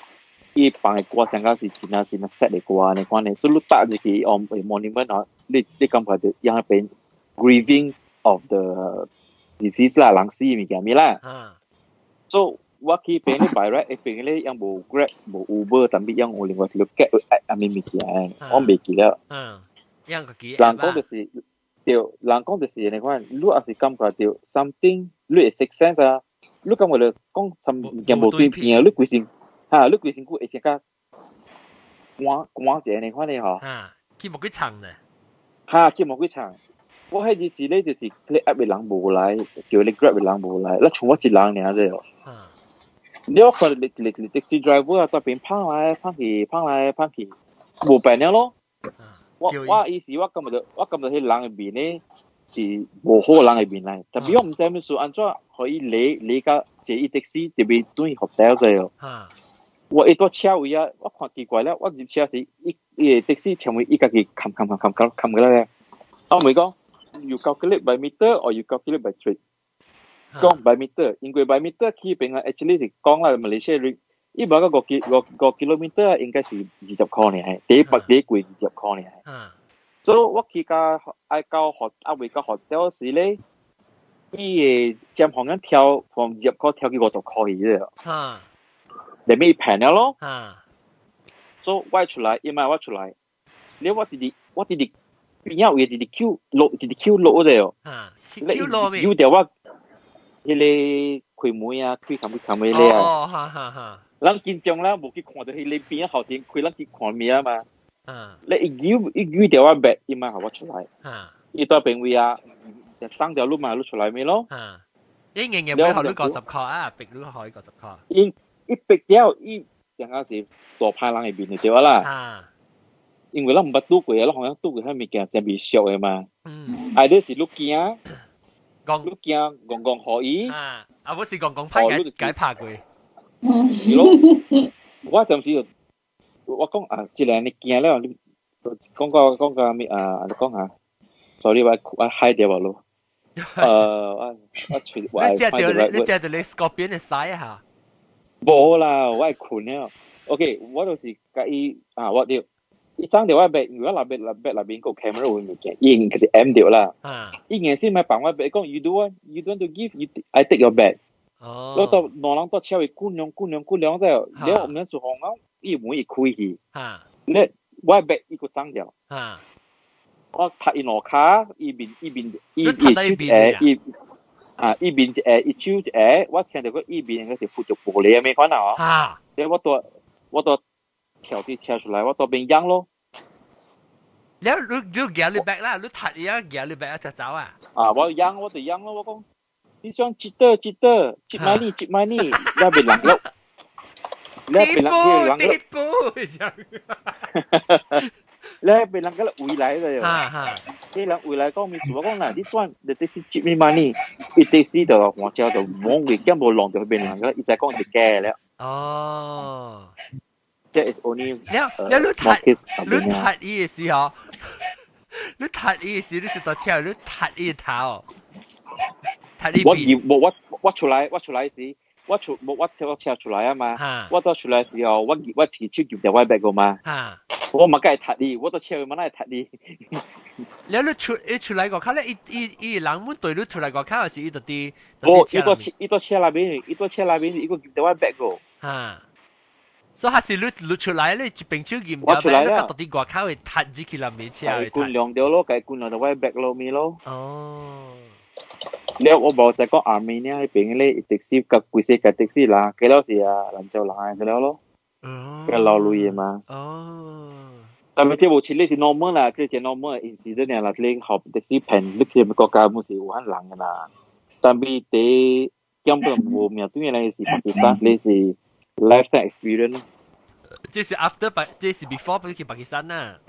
Speaker 6: 伊帮的歌声个是真 set 的歌呢，款呢，所以你搭入去 monument 吼，你感觉到样边 grieving of the disease 啦，人死物件咪啦。So 我去边咧摆咧，边咧样无 Grab 无 Uber，但係樣有另外條 get 啊咪物件，我未記了。
Speaker 1: 樣個記。
Speaker 6: 人講就是。對，人講就是你看，你也是感覺到 something， 你會 make sense 啊，你感覺到講some件無對邊啊，你規身躯會先甲關者你看你吼，
Speaker 1: 佢冇去唱咧，
Speaker 6: 佢冇去唱，我迄陣時咧就是你 app 嘅人無來，叫你 grab 嘅人無來，你從我一人爾啫，你我看你 taxi driver 啊，在邊跑來跑去，無辦了咯。我意思我感覺到迄人嘅面咧是無好人嘅面嚟，特別我唔知咩數安怎可以你甲坐一的士特別對 hotel 啫。我一到車位啊，我看奇怪啦，我入車時一的士前面一家己冚嘅咧，我咪講 you calculate by meter or you calculate by trip， 講 by meter， 因為 by meter 去邊啊 actually 是講啦Malaysia rate。一百個kilometer 應該是20塊呢，第一貴20塊呢。所以我去到愛到未到 hotel 時咧，伊將行人跳從20塊跳去50塊嘅，你咪平了咯。所以我出來，我出來，你我直邊有嘢直 Q 落嘅，你有條我，迄個開門啊，開冚咧啊。人緊張啦，冇去看到迄個邊後天開人去看咩啊嘛。你一條我白，伊咪係我出來。伊到邊位啊？三條路嘛，路出來咩咯？
Speaker 1: 一年年會學你90塊啊，逼你可以90塊。
Speaker 6: 一逼掉，伊成個是大派人嘅邊對啦。因為咱唔捌拄過，咱好像拄過迄物件真未熟嘅嘛。啊，你是你驚，講可以。
Speaker 1: 啊，我是講拍解拍過。
Speaker 6: 係咯，我陣時我講啊，一個你驚了，你講個咩啊？你講下 ，sorry， 我嗨掉咯。我
Speaker 1: 你只係你 scorpion 嘅 size 嚇？
Speaker 6: 冇啦，我係困了。OK， 我就是介意啊，我掉，一張條我白，如果那邊個 camera 會唔見，應該是 M 掉啦。伊硬先咪幫我白講 you don't to give，I take your bag。แล้วตอนนอนหลังตอนเช้าอีกกุ้นยองแต่แล้วผมนั้นสุของเขาอีหมูอีคุยหีแล้วว่าแบบอีกจังเดียวก็ถ้าอีหนอค้าอีบินอีบินอีชิวว่าแค่เดี๋ยวก็อีบินก็สิพูดจบโบเลยไม่ค่อยหนาแล้วว่าตัวแถวที่เช้าสุดแล้วว่าตัวเป็นยัง咯
Speaker 1: แล้วรู้แกเลยแบก啦รู้ถัดอีกแกเลยแบกจะ走啊
Speaker 6: ว่ายังว่าตัวยัง咯ว่าก็你想接埋你，那邊人了，那邊人了，那邊人個回來了喲，啲人回來講咪做講嗱，你算你這是接咪 money， 一這是就我叫就冇嘅，根本浪到邊人個，一再講就假了。
Speaker 1: 哦
Speaker 6: ，that is only。
Speaker 1: 你踢伊嘅時候，你是到車，你踢伊頭。
Speaker 6: 我出來時，我車出來啊嘛，我到出來時候，我提手夾條我白個嘛，我咪梗係踢你，我到車咪嚟踢你。
Speaker 1: 你出來個卡咧，伊人們對你出來個卡係伊度啲，
Speaker 6: 伊到車那邊，伊個夾條我白個。
Speaker 1: 所以係是你出來咧，一邊手夾條白，你到啲個卡會踢住佢入面車。
Speaker 6: 係灌兩條咯，計灌兩條我白咯咪咯。
Speaker 1: 哦。
Speaker 6: แล้ว我บอกจะก็อาร์เมเนียให้เป็นเลยแท็กซี่กับกุยเซกับแท็กซี่ละแค่แล้วสิอ่ะหลังจากหลังกันแล้ว咯嘅老路嘛。但係即係冇似呢是 normal 啦，即係 normal incident 啦，你學的是平，你其實國家冇是有很難嘅啦。但係你根本冇面對嘅係巴基斯坦，你是 lifetime experience。
Speaker 1: 這是 after 這是 before 去巴基斯坦啊。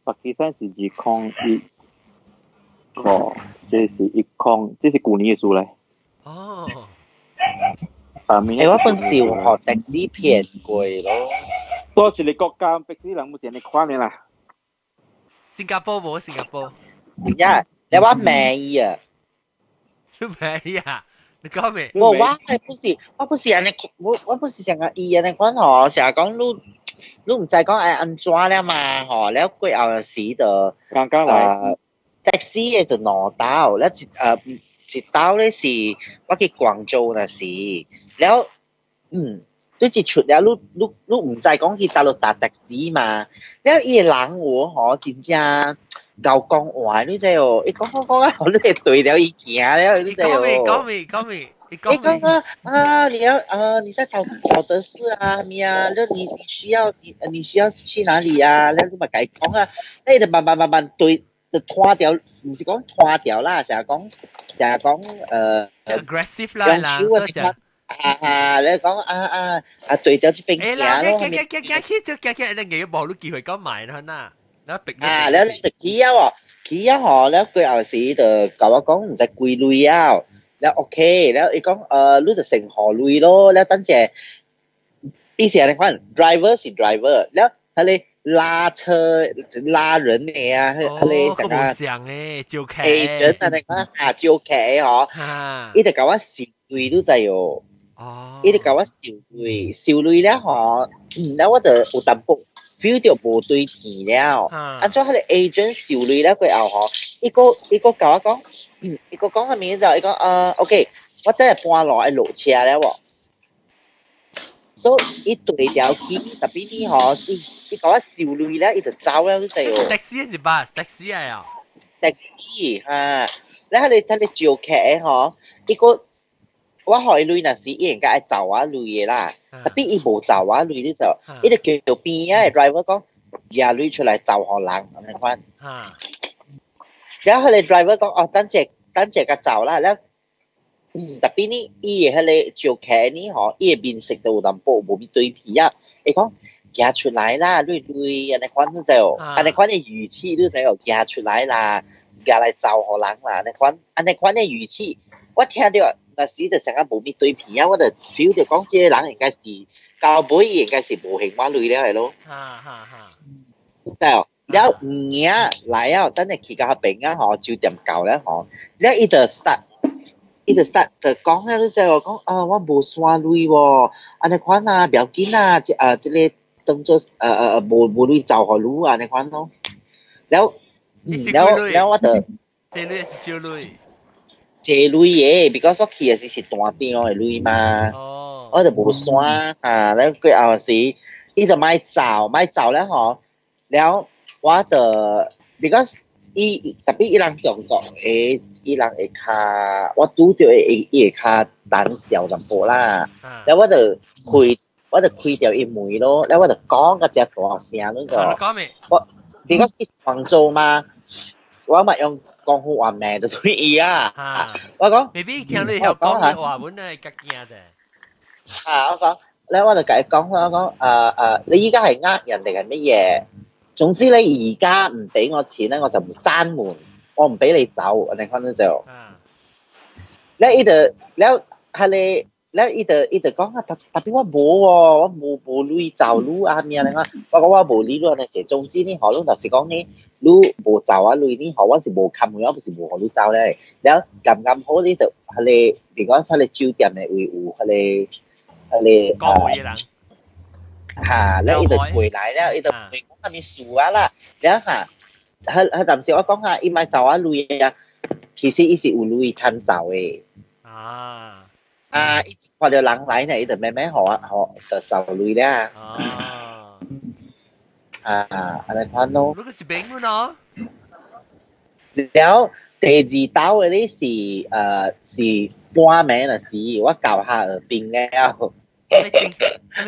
Speaker 6: 巴基斯坦是2011，這是20，這是舊年嘅事嚟。
Speaker 1: 哦。
Speaker 4: 我本時學的士偏貴咯。
Speaker 6: 多住你國家的士人冇成你看你啦。
Speaker 1: 新加坡冇新加坡。
Speaker 4: 呀，你話便宜啊？
Speaker 1: 便宜啊？你講咩？
Speaker 4: 我不是人哋，我不是成日意人哋講嗬，成日講你唔知講安怎了嘛嗬，แล้ว貴後時就的士嘅就攞到，แล้ว一刀咧是我去廣州那時，แล้ว你一出了你唔知講去大陸搭的士嘛，แล้ว伊個人喎嗬真正夠講話，你知哦，伊講啊，你係對了伊行了，你知哦。
Speaker 1: 講咩？你講
Speaker 4: 啊，你在找的是啊，咩啊？那你需要去哪里啊？那你咪解講啊，你就慢對，就拖掉，唔是講拖掉啦，成日講
Speaker 1: aggressive 啦，所以就。
Speaker 4: 你講對咗這邊行咯，
Speaker 1: 驚，你要冇都叫佢講埋啦嗱，你逼你。
Speaker 4: แล้ว你就ขี่啊แล้ว佢有時就กับ我講唔使貴累啊，แล้วโอเคแล้วอีก講你就成河累咯，แล้วตั้งแต่以前你看 driver 是 driver แล้ว佢哋拉車拉人嘅啊，佢哋成
Speaker 1: 個像誒，照劇
Speaker 4: agent 啊，你講照劇嗬，伊就กับ我少累都就有。伊就甲我少累了吼，แล้ว我就有淡薄 feel 到無對錢了。按照佢哋 agent 少累了過後吼，伊個甲我講，伊個講個名就伊講OK， 我真係搬落去落車了喎。所以伊對了去，特別呢吼，伊甲我少累了，伊就走了，你知喎。
Speaker 1: 的士是 bus， 的士係啊。
Speaker 4: 的士嚇，แล้ว佢哋照劇嘅吼，伊個。我學累那時，伊應該係走啊累嘅啦，特別伊無走啊累呢就，伊就叫邊啊 driver 講，呀累出來走河人咁樣款。然後佢哋 driver 講，等隻個走啦，แล้ว特別呢，伊嘅佢哋照劇呢嗬，伊嘅面色就有淡薄無咪對皮啊，伊講行出來啦，累咁樣款就，咁樣款嘅語氣你就行出來啦，行來走河人啦，咁樣款嘅語氣，我聽到。那時就成日無咪對片啊！我就 feel 到講，這個人應該是教妹，應該是無型話類咧係咯。就แล้ว唔嘢嚟啊！等你去到邊啊！嗬，酒店搞咧嗬，แล้ว伊就 start 就講咧，就講我無刷類喎，安尼款啊，不要緊啊，即個當作無類就何路啊，安尼款咯。แล้ว我就
Speaker 1: 這類是少類。
Speaker 4: 借累嘅 ，because 我去嘅時是大店嘅累嘛，我就無刷แล้ว佢後時伊就買走咧嗬，แล้ว我就 because 伊特別伊人中國誒，伊人會較我拄着伊會較膽小淡薄啦，แล้ว我就開掉伊門咯，แล้ว我就講個隻大聲嗰個，我 because 伊廣州嘛，我咪用。講好話命就對伊啊！我講，
Speaker 1: 未必聽你有講嘅話本係夾驚啫。
Speaker 4: 我講，咧我就計講，我講你依家係呃人定係乜嘢？總之你而家唔俾我錢咧，我就唔閂門，我唔俾你走，你看到就。咧伊就แล้ว係你。แล้ว伊就講特別我冇喎，我冇累走路啊咩咧？我講我冇理路呢，就總之呢，可能就是講呢，路冇走啊累呢，我是冇冚嘅，我不是冇路走咧。แล้ว咁好呢就係你，如果係你酒店嘅會有係你
Speaker 1: 講會人
Speaker 4: แล้ว伊就回來แล้ว伊就回講係咪數啊啦？แล้ว係當時我講下，伊咪走啊累啊，其實伊是有累趁走嘅。一看到人嚟呢，就慢慢學就走累啦。安尼款咯。
Speaker 1: 呢個是邊個咯？
Speaker 4: แล้ว第二刀嘅呢是半暝嗰時，我教下邊嘅，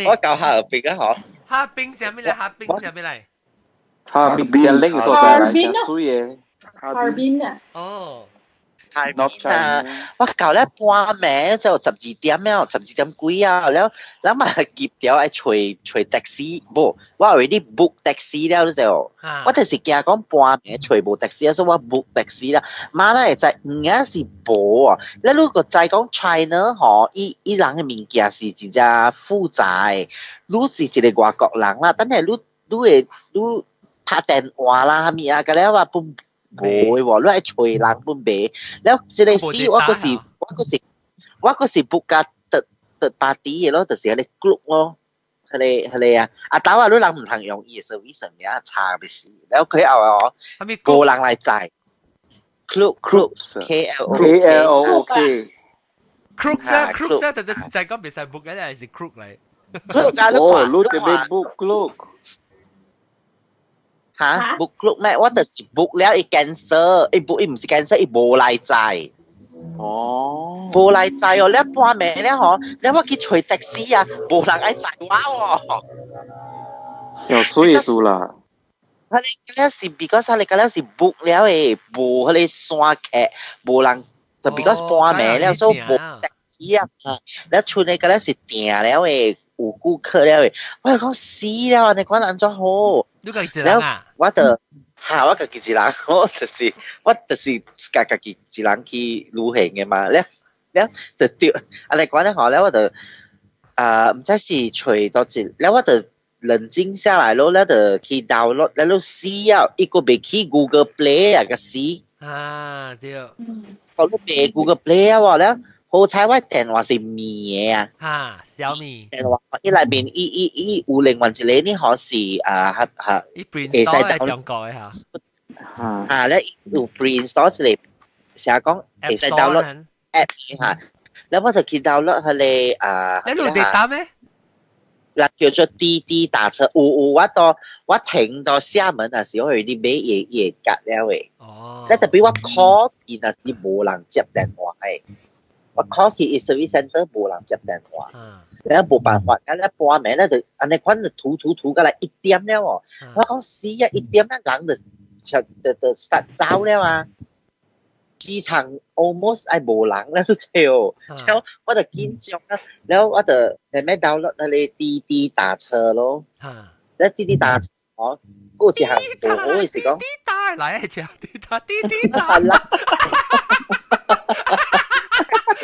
Speaker 4: 我教哈尔滨啊，嗬。
Speaker 1: 哈尔滨啥物嚟？哈尔滨啥物嚟？
Speaker 6: 哈尔滨真靚所在啦，真水嘅。
Speaker 7: 哈爾濱啊。
Speaker 1: 哦。
Speaker 4: 係啊，我舊咧半暝就12點啊，12點幾啊，แล้วมาเก็บเดี๋ยวไอ้ช่วยแท็กซี่บ่ว่า already book แท็กซี่แล้ว就ว่าแต่สิแก講半暝ช่วยbookแท็กซี่所以ว่า book แท็กซี่啦มา咧就唔係是冇啊แล้ว如果再講 China 嗬伊人嘅物件是真正複雜你是一個外國人啦但係你拍電話啦係咪啊咁แล้วว่าปุ่ม唔會喎，你係隨人本俾，แล้ว這個時我嗰時 book 架特 party 嘅咯，就是喺你 group 咯，係你啊，阿豆話你人唔通用伊嘅 service 嘅查嘅事，แล้ว佢話我冇人嚟載 ，group K L O K，
Speaker 1: crook 啫，但係就係講別晒 book 嘅，係 crook 嚟。
Speaker 6: 哦，你就俾 book crook。
Speaker 4: 嚇 book group 咩？我就是 book แล้วอี cancel อี book อี唔是 cancel อี冇嚟載。
Speaker 6: 哦。
Speaker 4: 冇嚟載哦，แล้ว半暝咧嗬，แล้ว我去吹的士啊，冇人嚟載我喎。
Speaker 6: 有水數啦。
Speaker 4: 佢哋嗰陣時 because 佢哋嗰陣時 book แล้ว誒，冇佢哋山劇，冇人就 because 半暝แล้ว所以冇的士啊，แล้ว出嚟嗰陣時訂แล้ว誒。有顧客了誒，我係講死了，你講安怎好？
Speaker 1: 你家己一人啊？
Speaker 4: 我家己一人，我就是家己一人去旅行嘅嘛。咧就對，安尼講咧嗬，咧我就唔知是找到一，咧我就冷靜下來咯，咧就去 download，咧都試啊，一個未去 Google Play 啊個試。
Speaker 1: 啊，對。
Speaker 4: 我都未 Google Play 啊喎咧。好彩我電話是米嘅
Speaker 1: 啊，小米
Speaker 4: 電話伊內面伊有另外一個呢可是
Speaker 1: 伊 print store 係中國嘅嚇，
Speaker 4: 咧有 print store 一個成日講會使 download app 嚇，แล้ว我就去 download 佢哋
Speaker 1: 你錄地打咩？
Speaker 4: 嗱叫做滴滴打車，有我停到廈門啊時候，佢哋買嘢夾了嘅，咧特別我 call 見啊是冇人接電話嘅。我 call 去 service center 冇人接電話，แล้ว冇辦法，咁咧半暝咧就安尼款就吐㗎啦，1點了喎，我講死啊，1點咧人就實走了啊，機場 almost 係冇人咧都跳，然後我就緊張啦，然後我就係咩 download 嗰啲滴滴打車咯，咧滴滴打車哦，嗰個行唔好嘅時講，
Speaker 1: 滴打嚟係唱滴打啦。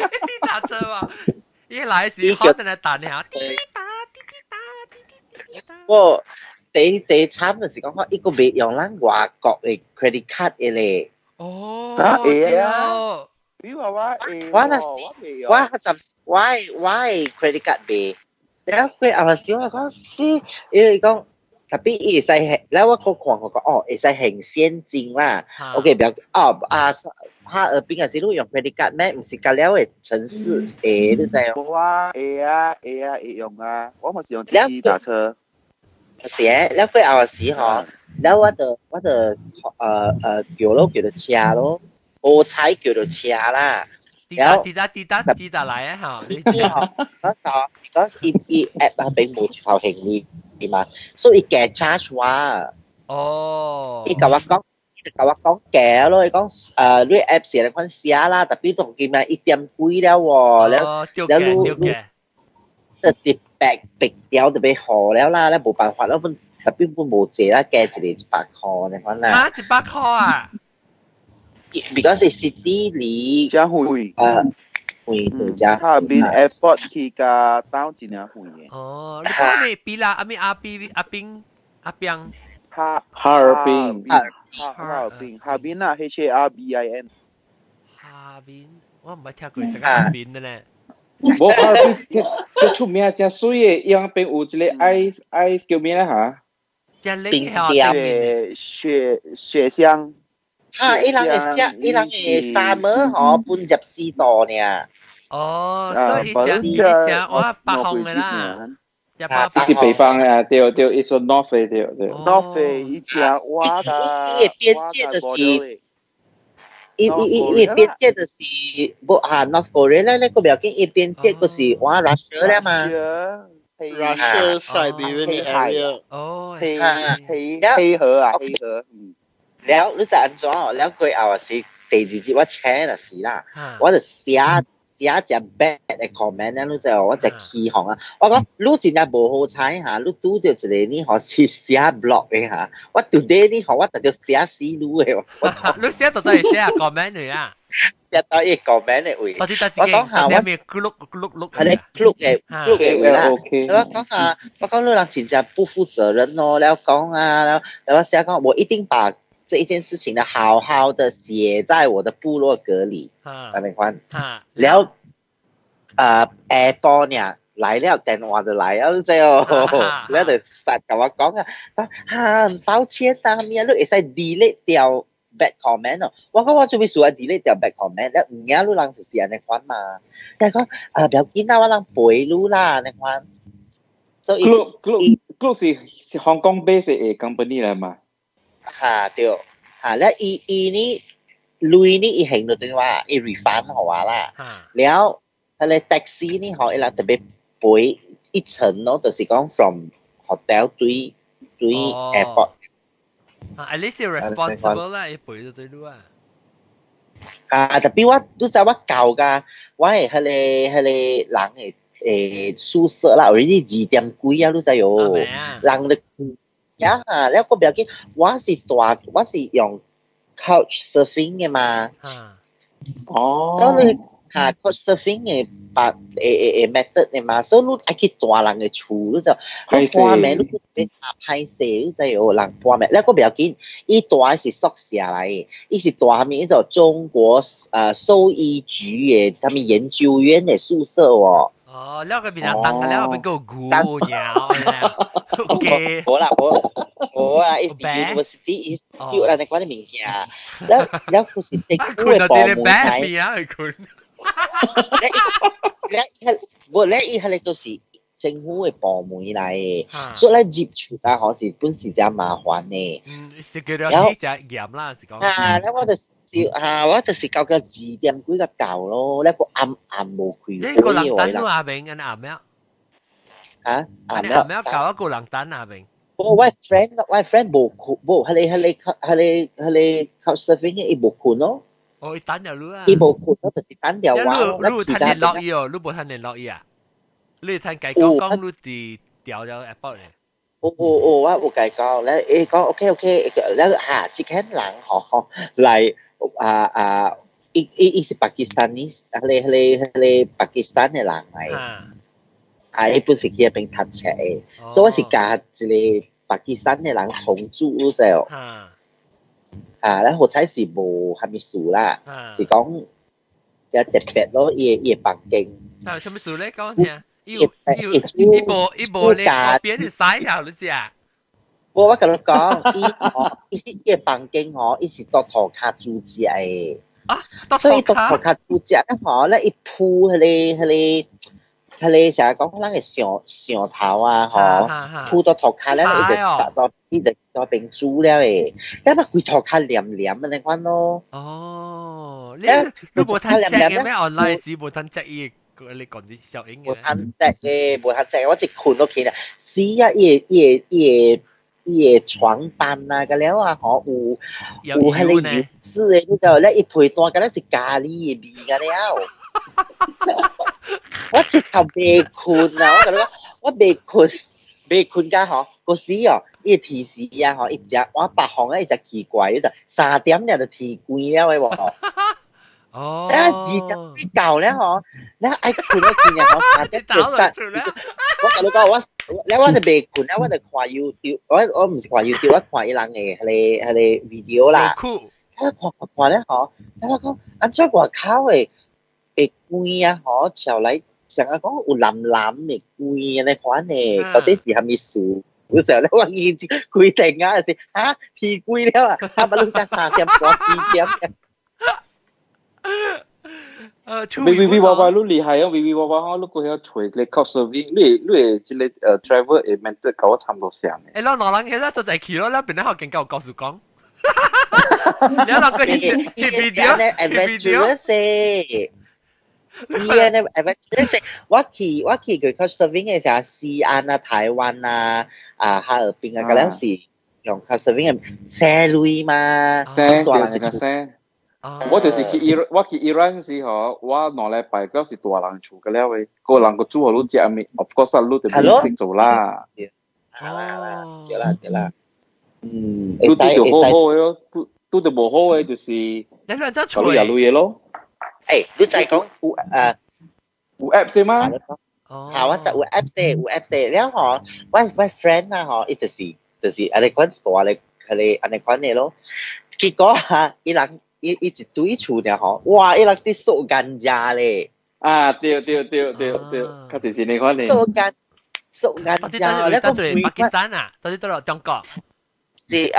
Speaker 1: 滴打車嘛，一來時可能係彈下滴打。
Speaker 4: 我第慘嘅時講，一個未用咱外國嘅 credit card 嘅咧。
Speaker 1: 哦，
Speaker 2: 啊！你話
Speaker 4: 我係 credit card 未，然後佢後時我講死，伊講。特別會使แล้ว我個看講哦，會使行現金啦。OK， 不要哈爾濱嘅時都用 credit card 咩？唔是隔了嘅城市你知
Speaker 2: 冇啊，會用啊，我咪是用滴滴打車。
Speaker 4: 是แล้ว佢後時嗬，แล้ว我就叫做車咯，好彩叫做車啦。
Speaker 1: 滴答嚟啊！嚇，你知
Speaker 4: 嗰伊 app 啊並冇條行李嘛，所以佢 charge 我。
Speaker 1: 哦。
Speaker 4: 伊甲我講價咯，伊講你 app 是嚟款寫啦，特別同佢咪1點幾了喎，แล้ว就是白掉就俾何了啦，咧冇辦法咯，特別本冇借啦，價一個100塊你講啦。
Speaker 1: 嚇，100塊啊！
Speaker 4: because it's city 離
Speaker 2: 真遠
Speaker 4: 遠真。
Speaker 2: 哈爾濱 airport 去個島真係遠嘅。
Speaker 1: 哦，你講咩比啦？阿邊哈
Speaker 6: 爾濱
Speaker 2: 啊 HARBIN。
Speaker 1: 哈邊，我唔係聽過成個哈邊嘅咧。
Speaker 6: 冇哈爾濱最出名真水嘅，伊嗰邊有一個 ice 叫咩咧嚇？
Speaker 1: 冰
Speaker 2: 店雪香。
Speaker 4: 伊人嘅沙門嗬搬入士多呢。
Speaker 1: 哦，所以講我北方嘅啦，
Speaker 6: 是北方嘅，對，伊說 north 嘅對。
Speaker 2: north 伊食我的，
Speaker 4: 伊邊界就是伊邊界就是冇嚇 North Korea 咧，個邊境伊邊界就是話 Russia 咧嘛。
Speaker 7: Russia Siberian area。
Speaker 1: 哦，
Speaker 2: 氣河啊，氣河。
Speaker 4: แล้วรู้จักอันจ้อแล้ว佢เอาสิ第二節我車啦是啦，我就寫隻 bad 嘅 comment 咧，รู้จัก我就起行啊，我講你真係無好彩嚇，你拄到一個呢學是寫 blog 嘅嚇，我 today 呢學我就寫死你嘅，
Speaker 1: 你寫到底係寫 comment 嚟啊？
Speaker 4: 寫到一個 comment 嘅位，
Speaker 1: 我講下我咩碌，
Speaker 4: 係你碌嘅位啦，我講你人真係不負責任咯，แล้ว講啊，แล้ว我寫講我一定把這一件事情呢，好好的寫在我的部落格裡，你看，แล้วAirport เนี่ย來了電話就來了，知哦，แล้ว就實同我講啊，很抱歉啊，咩你會使 delete 掉 bad comment 咯，我講我做咩事啊 delete 掉 bad comment，แล้ว唔啱你人就是安尼款嘛，但係講不要緊啦，我人陪你啦，你看，所以
Speaker 6: Group 是 Hong Kong based 嘅 company 嚟嘛？
Speaker 4: 對，แล้วอีนี่ลุยนี่อีเห็น到對話อี refund 好話啦，แล้ว佢哋 taxi นี่เขาเรา特別背一層咯，就是講 from hotel 對 airport。at
Speaker 1: least you're responsible 啦，要背到對路啊。
Speaker 4: 特別我都知我舊㗎，我係佢哋人嘅宿舍啦 ，already 2點幾啊，都知有人哋。呀，แล้วก็แบบนี้ว่าสิ用 couch surfing 嘅嘛，所以couch surfing 嘅method 嘅嘛，所以你愛去大人嘅厝，你就搬咩，你別拍攝，你就有人搬咩，แล้วก็แบบนี้伊大是宿舍嚟嘅，伊是大面就中國獸醫局嘅，他們研究院嘅宿舍喎。
Speaker 1: 哦，แล้วก็เป็นอย่างตั้งแล้วเป็นกู，OK，
Speaker 4: 好啦，is the University Institute 啦，你講啲名嘅，แล้ว佢是政府嘅部門嚟，แล้วอี係都是政府嘅部門嚟，所以咧接觸啊，可是本是真麻煩嘅。
Speaker 1: 是叫做幾隻鹽啦，是講。
Speaker 4: แล้ว我就是搞個2點幾個舊咯，แล้วก็暗冇開。
Speaker 1: 呢個人等阿明，人阿咩？阿咩搞一個人等阿明。
Speaker 4: 我 friend 冇，係 couch surfing 嘅，冇款咯。
Speaker 1: 哦，等就รู้啊。
Speaker 4: 伊冇款咯，就是等掉話。
Speaker 1: 你睇聯絡伊哦，你冇睇聯絡伊啊？你睇計講你哋掉咗 Apple 咧。
Speaker 4: 我有計講，แล้ว講 OK，แล้ว即刻人嗬嚟。伊是巴基斯坦尼，佢巴基斯坦嘅人嚟，伊本是去嗰邊讀冊嘅，所以我是加一個巴基斯坦嘅人同住就，然後才是無蝦米事啦，是講就特別咯，伊嘅房間。
Speaker 1: 但係什麼事咧？講聽，伊部你邊係使啊？你知啊？
Speaker 4: 我跟你講，伊嘅房間伊是到塗骹住食嘅，所以到塗骹住食咧，咧伊鋪佢成日講咱嘅上頭啊，鋪到塗骹咧，伊就實到伊就到邊煮了嘅，因為佢塗骹黏黏啊，你講咯。
Speaker 1: 哦，你冇睇隻嘅咩 online 時冇睇隻伊，你講啲效應嘅。
Speaker 4: 冇睇隻，我只看到佢啦，是啊，伊個床單啊，咁了啊，有係你魚絲嘅，你就咧一配單，咁咧是咖喱嘅味咁了。我直頭未困啊！我同你講，我未困㗎嗬，嗰時哦，呢個提示啊嗬，一隻我8項咧，一隻奇怪就3點就提貴了喎。
Speaker 1: 哦，2
Speaker 4: 點夠咧嗬，你愛困咗幾日嗬？3點就得。我同你講，我就未困啦，我就看 YouTube，我唔是看 YouTube，我看伊人嘅係 video 啦。看咧嗬，我講，按照外口嘅龜啊，嗬，朝嚟成日講有藍藍嘅龜咧款嘅，到底是係咪樹？有時候咧，我見住龜定啊，是嚇鐵龜了啊，差唔多加3點半4點嘅。
Speaker 6: 微娃娃，你厲害啊！微娃娃，你過去除你 couch surfing，你即個travel 嘅 method 跟我差唔多像嘅。
Speaker 1: 誒，攞人其實就係去咯，你邊咧學勁夠告訴講。你兩個
Speaker 4: adventurous 呢呢 adventurous 我去佢 Costa-Rica 嘅時候，西安啊、台灣啊、哈爾濱啊，嗰陣時用 Costa-Rica 車鐳嘛，
Speaker 6: 車就係個車。我就是我去伊朗時候，我兩禮拜嗰時大人厝嘅了喂，個人個煮好攞食咪 ，of course 攞就唔識做啦。
Speaker 4: 對啦。
Speaker 6: 都就好好嘅咯，都就冇好嘅就是，你
Speaker 1: 兩張
Speaker 6: 除嘢嘢咯。
Speaker 4: 你就係講
Speaker 6: 有 app 先嗎？
Speaker 4: 我就有 app 先，然後我 friend 啊，嗬，就是安尼款大咧，佢安尼款嘅咯。結果伊人一堆厝咧，嗬，哇，伊人啲數間價咧。
Speaker 6: 對，佢就是呢款咧。
Speaker 4: 數間價，
Speaker 1: 你到咗巴基斯坦啊？到咗中國？
Speaker 4: 是伊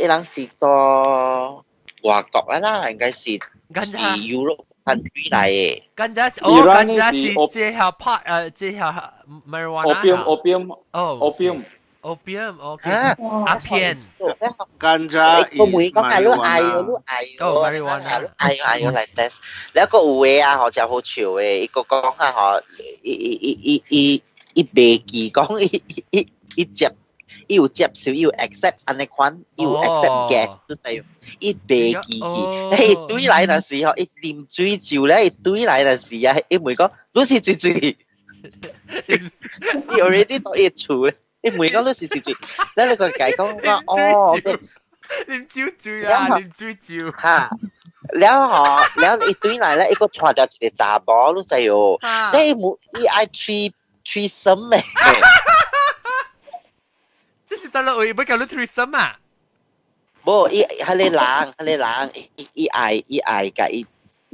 Speaker 4: 人是到外國啦，應該是 Europe country 嚟嘅。
Speaker 1: 跟住是這下 part 這下 marijuana。opium，OK。阿片。
Speaker 7: 跟住
Speaker 4: 個妹講係攞marijuana，攞嚟 test。แล้วก็有嘅啊，就好笑嘅，一個講下嗬，一未記講一接。要接受要 accept 安尼款，要 accept gas 都係一未記，一堆嚟嗰時候，一啉水酒咧，一堆嚟嗰時啊，一妹講，你是最，你 already 到一處咧，一妹講你是最，咧你個解講哦，
Speaker 1: 啉酒醉啊，啉水酒
Speaker 4: 嚇，แล้ว一堆嚟咧，一個傳到一個查甫，你知哦，即係伊愛threesome嘅。
Speaker 1: 即係得啦，我要叫你 threesome 啊！
Speaker 4: 冇，係你人，伊愛甲伊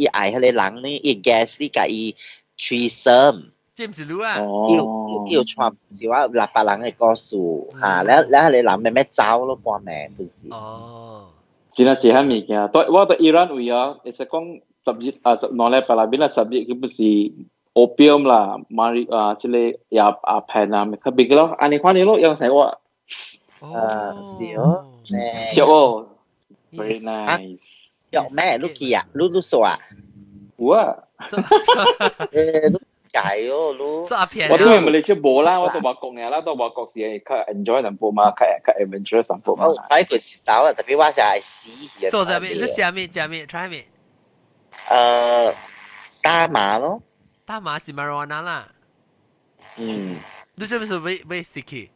Speaker 4: 愛係你人呢，伊 guess 你甲伊 threesome。
Speaker 1: 知唔知路啊？
Speaker 4: 要傳是話六百人嘅個數嚇，แล้ว係你人咩走咯，半命就是。
Speaker 6: 是啦，是係物件。我對伊朗位啊，其實講10兩禮拜內邊啦，10日佢不是 opium 啦，即係也片啊，佢別個咯，安尼款嘢咯，有成話。
Speaker 4: 小
Speaker 6: very nice。
Speaker 4: 小咩？你記啊？你數啊？
Speaker 6: 有啊。
Speaker 4: 你解哦，你。
Speaker 6: 我都係咪你出冇啦？我到外國嘅啦，到外國時係較 enjoy 淡薄嘛，較 adventurous 淡薄嘛。
Speaker 4: 我佢知道啊，特別我就係試嘅。
Speaker 1: 所以你食咩 try 咩？
Speaker 4: 大麻咯。
Speaker 1: 大麻是 marijuana 啦。你做咩事為食佢？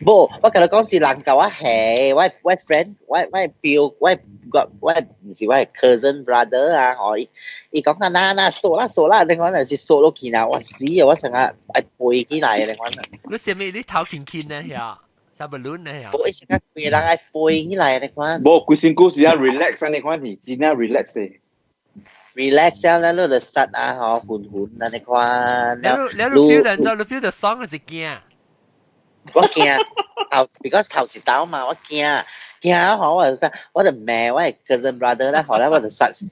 Speaker 4: 冇，我同你講是人教我係，我 friend，我表，我唔是我係 cousin brother 啊，伊講啊嗱數啦，另外就是數落去啦，我死啊，我成日愛背起來另外。
Speaker 1: 你食咩？你頭輕呢呀？差不多呢呀？
Speaker 4: 我成日背人愛背起來另外。
Speaker 6: 冇，佢先故事啊 relax 呢款係，真係 relax 嘅。
Speaker 4: relax แล้ว你就實啊，嗬，緩啊呢款。
Speaker 1: 你 feel the song 係驚？
Speaker 4: 我驚because 頭一刀嘛，我驚我就咩，我係 cousin brother 咧，後來我就實去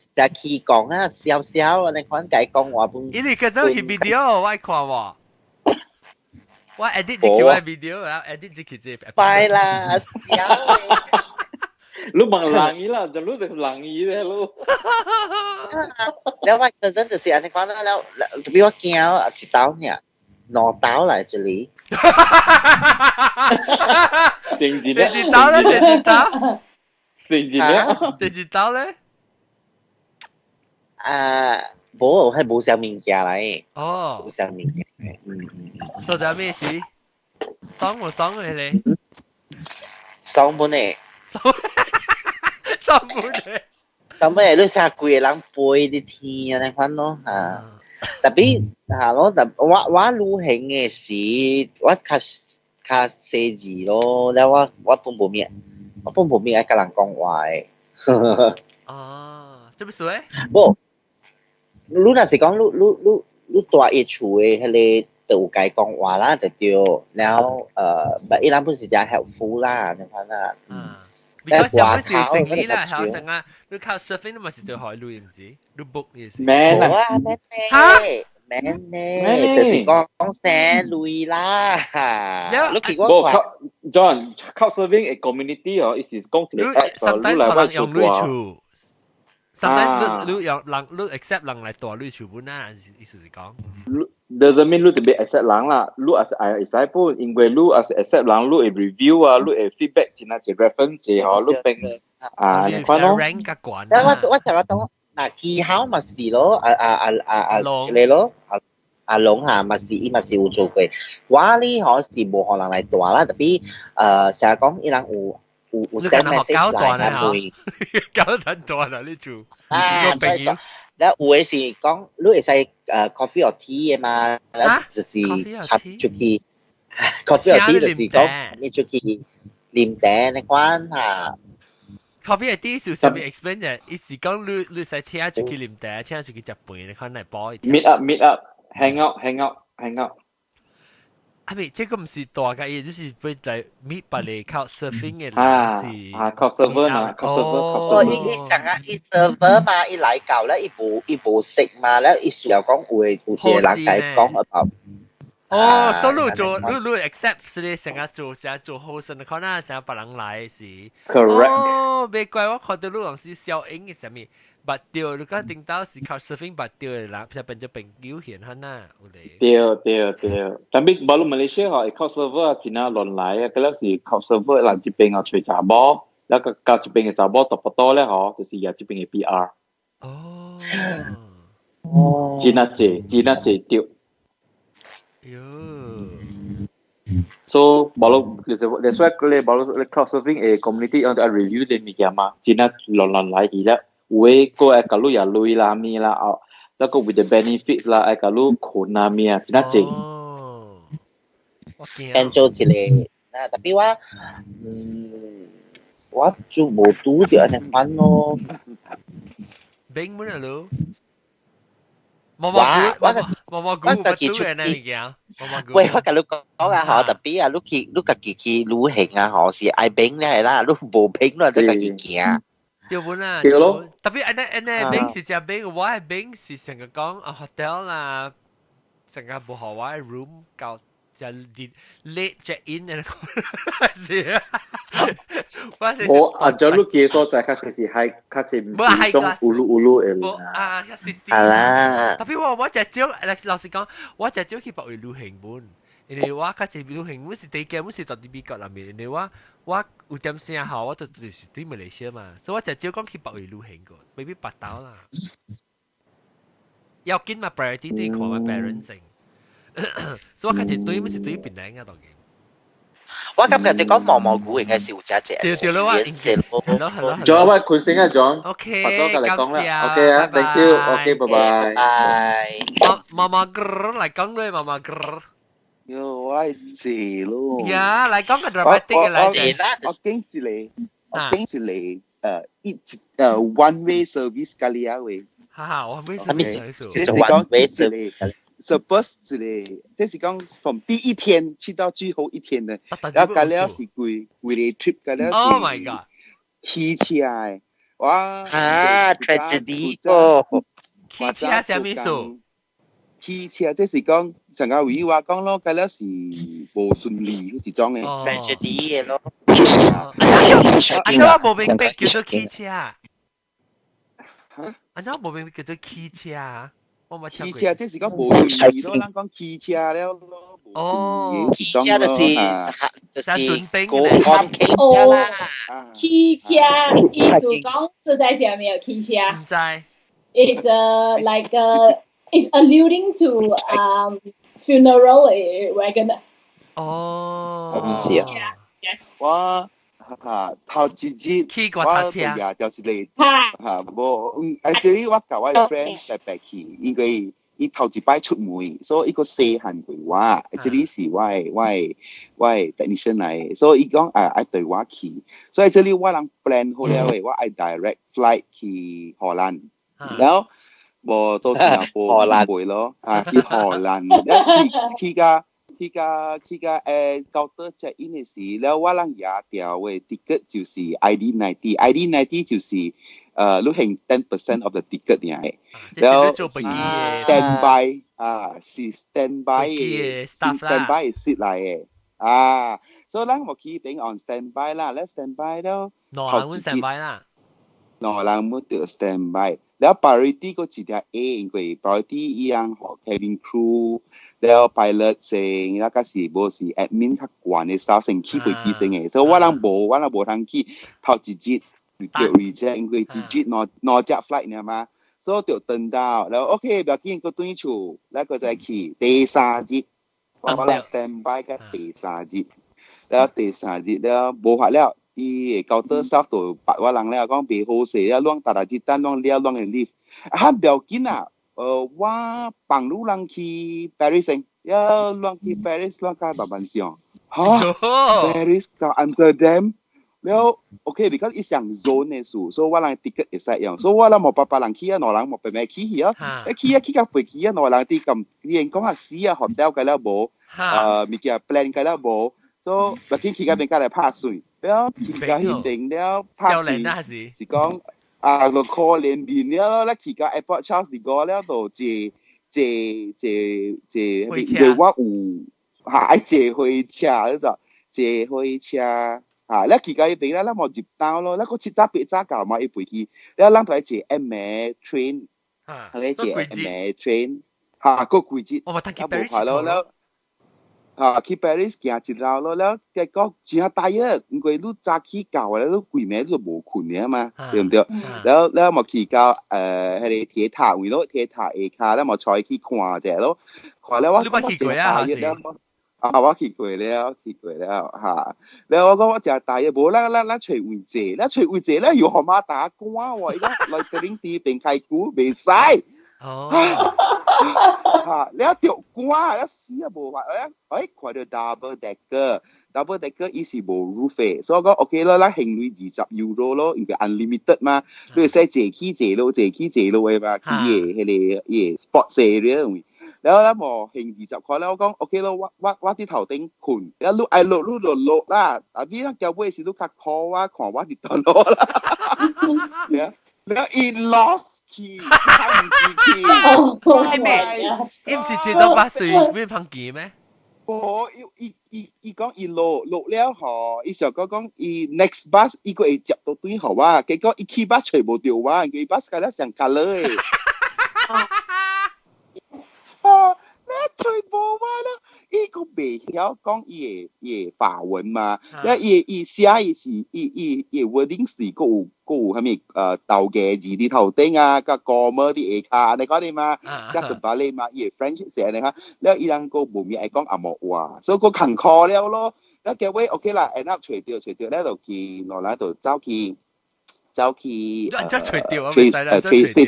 Speaker 4: 講啊，笑你款計講話本。
Speaker 1: 因為 cousin 係 video 我看喎，我 edit 呢條 video 然後 edit 呢條啫。
Speaker 4: 快啦，笑
Speaker 6: 你問人意啦，就你就人意咧，你。
Speaker 4: แล้ว我 cousin 就是安尼款啦，แล้ว比我驚一刀呢，2刀嚟這裡。
Speaker 1: digital 咧？digital 咧？
Speaker 4: 冇，係冇上面嘅嚟。
Speaker 1: 哦，
Speaker 4: 冇上面嘅。
Speaker 1: 所以有咩事？爽你？
Speaker 4: 爽本嚟。
Speaker 1: 爽本嚟。
Speaker 4: 爽本嚟，你成貴人背啲天啊，你看咯嚇。特別嚇咯，我流行嘅事，我較細字咯，แล้ว我本冇咩愛甲人講話嘅。
Speaker 1: 做咩事咧？
Speaker 4: 冇，你若是講你大一厝嘅，迄個就有甲伊講話啦，就對。然後伊人本是真 helpful 啦，你看啦。
Speaker 1: because 有時成意啦，係成啊，你靠 surfing 都咪是最海路唔知，你 book 嘅事。
Speaker 6: 咩啊？
Speaker 1: 嚇？
Speaker 4: 咩呢？就是講寫類啦。你見過話
Speaker 6: John Couchsurfing a community 哦，意思是講條 app 哦，你嚟揾做過。
Speaker 1: Sometimes 你用人你 accept 人嚟ตัว你全部啦，意思是講。
Speaker 6: doesn't mean 你特別 accept 人啦，你係係使本，因為你係 accept 人，你係 review 啊，你係 feedback，只係 reference 嗬，你並
Speaker 1: 你看咯。rank 個關。
Speaker 4: 我就覺得嗱，技巧咪是咯，你咯，阿龍嚇咪是，伊咪是有做過。我呢可是冇可能嚟ตัว啦，特別成日講伊人有。
Speaker 1: 你可能學搞段啊，搞得段啊，你做個朋友。
Speaker 4: แล้ว有嘅是講，你會使coffee or tea 嘅嘛，แล้ว就是插出去 coffee or tea 就是講你出去啉茶你關下。
Speaker 1: coffee or tea 是上面 explain 嘅，意思講你使請出去啉茶，請出去食飯，你可能嚟包一條。
Speaker 6: meet up，hang out。
Speaker 1: 係咪？這個唔是大嘅嘢，就是俾嚟 meet 把你靠 surfing 嘅人是。
Speaker 6: 靠 server 嘛，靠 server。
Speaker 4: 伊成日伊 server 嘛，伊嚟搞咧，伊無識嘛，咧伊又講會有個人嚟講 about。
Speaker 1: 所以你做你 accept 是你成日做 host 可能成日別人來是。
Speaker 6: Correct。
Speaker 1: 別怪我看到你講是小英嘅什麼。拔掉，你講聽到是靠 surfing 拔掉嘅啦，就變咗朋友顯下呐，
Speaker 6: 對，但係baru Malaysia 嗬，靠 server 只能亂來啊，嗰陣時靠 server 嗱這邊啊吹查波，แล้วก็教這邊嘅查波多不多咧嗬，就是有這邊嘅 PR。只能借掉。So baru that's why baru靠 surfing 嘅 community untuk review dan mikir mah，只能亂來而家。會個誒假如有累啦咪啦，แล้วก็ with the benefits 啦誒假如คน啦咪啊，真係正。
Speaker 4: 變做一個，特別我就冇拄着安尼款咯。
Speaker 1: 冰乜咯？毛毛菇就見出嘅。
Speaker 4: 喂，我同你講啊，嗬，特別啊，你家己去旅行啊，嗬，是愛冰咧係啦，你冇冰咯，你家己行。
Speaker 1: 對本啊，特別安冰是只冰，我係冰是成個講hotel 啦，成個冇好我 room 搞就 late check in 嘅係啊，
Speaker 6: 我啊，就你介紹就係其實係其實唔係種烏魯嘅
Speaker 1: 啊，係
Speaker 4: 啦。
Speaker 1: 特別我只招，老實講，我只招去北回旅行本。因為我較濟旅行，我是第一間，我是到啲美國那邊。因為我有點聲好，我就是對馬來西亞嘛，所以我就照講去北回旅行過，未必白到啦。要緊嘛 priority 對看我 balancing， 所以我較濟對，我是對邊兩個當然。
Speaker 4: 我感覺你講毛毛菇應該是有隻隻。
Speaker 1: 對啦，我應該。係。
Speaker 6: John，喂，佢先啊 ，John。
Speaker 1: OK，
Speaker 6: 感
Speaker 1: 謝。
Speaker 6: OK 啊 ，thank you，OK，拜拜。
Speaker 4: 拜。
Speaker 1: 媽媽哥嚟講咧，媽媽哥。
Speaker 2: 我係謝咯。
Speaker 1: 呀，嚟講個 dramatic 嘅嚟
Speaker 2: 啫。我經住你one way service kali啊喂。
Speaker 1: 哈，我咩
Speaker 2: service？即係講 one way service 住你，即係講 from 第一天去到最後一天嘅，然後kali是貴嘅 trip kali 是。
Speaker 1: Oh my god！
Speaker 2: 汽車嘅，哇
Speaker 4: ！tragedy 哦，
Speaker 1: 汽車係咩數？
Speaker 2: 汽車即是講成個會話講咯，計了是無順利嗰種嘅。
Speaker 4: tragedy 嘅咯。
Speaker 1: 安怎我無明白叫做汽車？安怎我無明白叫做汽車？我冇聽過。
Speaker 2: 汽車即是講無順利咯，咱講汽車了咯。
Speaker 4: 哦，汽車就是
Speaker 1: 準備
Speaker 4: 嘅。
Speaker 8: 汽車意思講是在下面有汽車。
Speaker 1: 唔知。
Speaker 8: It's like It's alluding to funeral wagon.
Speaker 1: Oh.
Speaker 8: Yes.
Speaker 2: 我頭一日
Speaker 1: 去過車車。
Speaker 2: 我就是嚟冇，這裡我教我嘅 friend 特別去，因為伊頭一擺出門，所以伊個細漢對我，這裡是我 technician 嚟，所以伊講愛對我去，所以這裡我人 plan 好了嘅，我愛 direct flight 去荷蘭，然後。我到新加坡會咯，去荷蘭，去個到得 check in 嘅時，然後我人也條嘅 ticket 就是 ID90 就是旅行 10% of the ticket 嘅，然後 standby 是 standby 嘅 standby 攝嚟嘅所以咱冇去定 on standby 啦，咧 standby 都
Speaker 1: 頭一節 standby 啦，
Speaker 2: 人冇掉 standby，แล้ว priority ก็只係 A， 因為 priority 一樣學 cabin crew， แล้ว pilot 成，แล้วก็是冇是 admin 較慣嘅 staff 成 keep 佢記成嘅，所以我哋冇通去頭一節掉 reject， 因為一節攞隻 flight 呢嘛。所以就等到，然後 OK， 不要緊，個對處，然後再去第三節，我哋 standby 嘅第三節，然後第三節了無法了，伊個高德 staff 就白話人了，講別好勢，了亂大節單亂了亂嘅 leave， 不要緊啊，我幫路人去 Paris 先，要亂去 Paris 亂加白板上，Paris 加 Amsterdam。แล้วโอเคbecause อีสังโซนเนี่ยสู่所以ว่าเราติเกตอีสักอย่าง所以ว่าเราหมอปะหลังขี้อ่ะหนอหลังหมอไปแม่ขี้เหรอไอ้ขี้กับไปขี้อ่ะหนอหลังที่กับเรียนก็หาซีอ่ะโฮเทลกันแล้วโบมีกี่แพลนกันแล้วโบ so แบบขี้กับเป็นการอะไรภาคสุยแล้วขี้กับหินเด้งแล้วภาคสุยสิ講เราคอเรียนดินแล้วขี้กับ Airport Charles de Gaulle แล้วตัวเจว่าอูหาเจ回車แล้ว就เจ回車แล้วขี่กันไปแล้วหมดจิบดาวแล้วก็ชิดจ้าปีจ้าเก่ามาอีกปีกี้แล้วหลังจากเจเอ็มเอเทรนอะไรเจเอ็มเอเทรนก็คุยจิแล้วบอกแล้วขี่ปารีสกี่จิบดาวแล้วแกก็จีน่าตาย因為ลูกจ้าขี่เก่าแล้วคุยแม่ลูก冇คุณเนี่ยมา對唔對แล้วมาขี่กันอะไร鐵塔วิ่งแล้ว鐵塔เอคาแล้วมาชอยขี่ขวาเจ้แล้วขวาแล้วว่าก็จีน่าตาย我去過了แล้ว我講我就大嘢冇啦隨位者啦隨位者啦要學馬打官喎，而家來這邊啲並開股未使แล้ว條官แล้ว死啊冇法看到 double decker 伊是冇 roof 嘅，所以講 OK 啦，咱行李20 euro 咯，因為 unlimited 嘛，你使坐起坐落嘅嘛，去嘢 sport area。แล้วหมอเฮง20塊แล้วก็โอเคแล้วว่าที่頭頂困แล้วลูกไอ้ลูกล่ะแต่พี่ต้องเจ้าเว้ยสิลูกคักคอว่าของว่าติดต่อล่ะแล้วอี lost key ทำกี่ key
Speaker 1: 唔是最多把水邊旁記咩？
Speaker 2: อี講อี落แล้วหออี時候講อี next bus อี個會接到對好ว่า結果อี key bus 全部掉ว่าอี bus กันแล้ว上架เลย。咩全部嘛啦？伊個未曉講伊法文嘛？咧伊寫伊 wording 是個有係咪豆嘅字啲頭頂啊，個個麼啲嘢卡，你講你嘛？即係把你嘛，伊 French 寫你哈？咧伊人個無面係講阿莫話，所以個勤課了咯。咧嘅位 OK 啦 ，end up 除掉咧就見落嚟度走去。
Speaker 1: 除掉啊！唔使啦，除掉。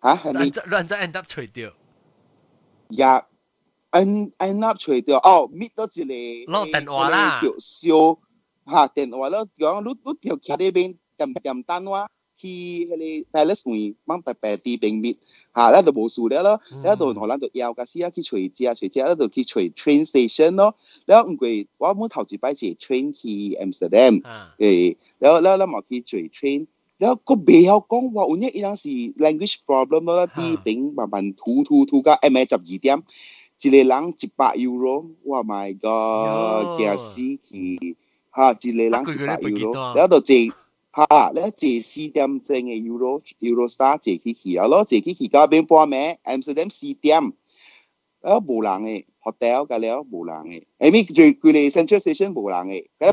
Speaker 2: 嚇係咪？
Speaker 1: 亂咗 end up 除掉。
Speaker 2: 呀，end up 除掉哦，meet 到一個
Speaker 1: 攞電話啦，
Speaker 2: 叫燒電話咯，講你條徛喺邊點單話去嗰啲 palace 門，幫白啲邊 meet แล้ว就冇事แล้วแล้ว就可能就要個時啊去隨車，แล้ว就去隨 train station 咯，แล้ว因為我冇頭一擺坐 train 去 Amsterdam，แล้ว冇去隨 train。แล้วก็เบียวกงว่าอุ่นเนี่ยอีนั่นสิ language problem แล้วที่เป็นประมาณทูก็เอ็มจับจีเดียมจีเลลัง18 ยูโรว่า my god แกสิคีจีเลลัง18 ยูโรแล้วตัวจีแล้วจี4 點正嘅 euro star จีขี้แล้วจีขี้ก็เป็น半暝 Amsterdam 4 點แล้ว冇人嘅 hotel กันแล้ว冇人嘅ไอ้มี佢哋 central station 冇人嘅แล้ว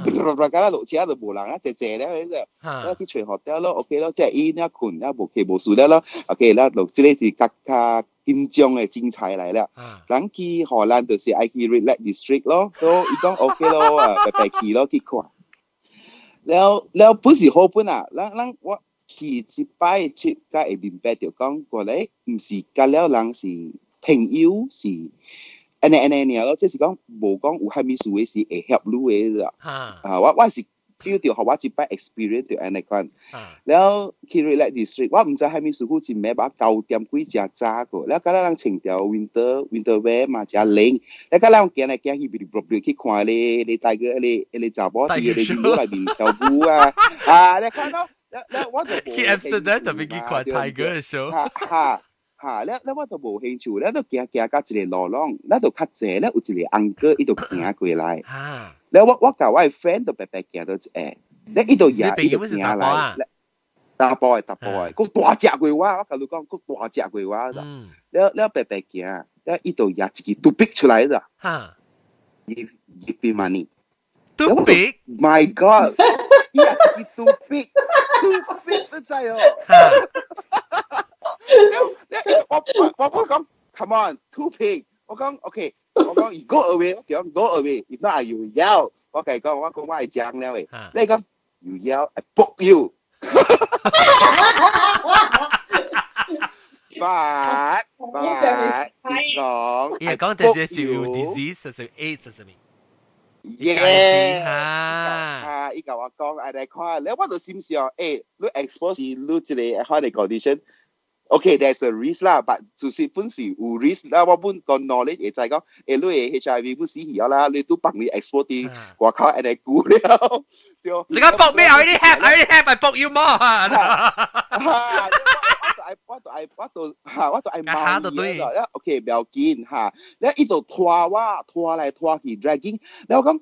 Speaker 2: กันแล้ว落車就冇人啦謝แล้วแล้วที่ช่วย hotel แล้วโอเคแล้ว即係依呢群แล้ว冇事แล้วโอเคแล้ว落即係是更加緊張嘅精彩嚟啦咱去荷蘭就是愛去 Red Light District 咯所以伊講 OK 咯ไป去咯去看แล้ว本是好本啊咱我去一擺去甲會明白就講過來唔是甲了人是朋友是อันนี้เนี่ย咯，即是講無講有蝦米事嘅是會help 你嘅啫。我是 feel 到學我一擺 experience 到安尼款。แล้ว去 Red Light District 我唔知蝦米事好似咩把9 點幾正早個，แล้วก็咱穿條 winter wear 嘛正冷，แล้วก็咱行嚟行去去看你大個你查某啲你見到內面跳舞啊，你看到，แล้ว我就
Speaker 1: 去 Amsterdam 特別去看 Tiger show。
Speaker 2: 嚇，咧我就無興趣，咧就行到一個路廊，咧就較濟咧有一個安哥，伊就行過來。咧我甲我 friend 就白白行到咧伊就行來。大波嘅，佢大隻過我甲你講，佢大隻過我咋？咧白白行，咧伊就拿一個toothpick出來咋？Give me money。toothpick？ My God！ 伊拿一個toothpick，你知哦？我講 ，Come on，toothpick。我講 OK， 我講 you go away， 我講 go away。If not I will yell。我講我係講了誒，你講 you yell，I poke you。But 講，
Speaker 1: 伊講這些是有 disease， 是 AIDS 是咩
Speaker 2: ？Yeah，伊甲我講，我看，你我就心想，你 expose 是你一個好嘅 condition。OK，there's a risk 啦，但就是本是有 risk 啦。我本個 knowledge 會知講，你嘅 HIV 本死咗啦，你都幫你 export 啲外口人哋估了。
Speaker 1: 你講搏咩？I already have，I book you more。
Speaker 2: 我都係罵嘢啦。OK， 唔要緊嚇。你伊就拖來拖去 dragging。你我講，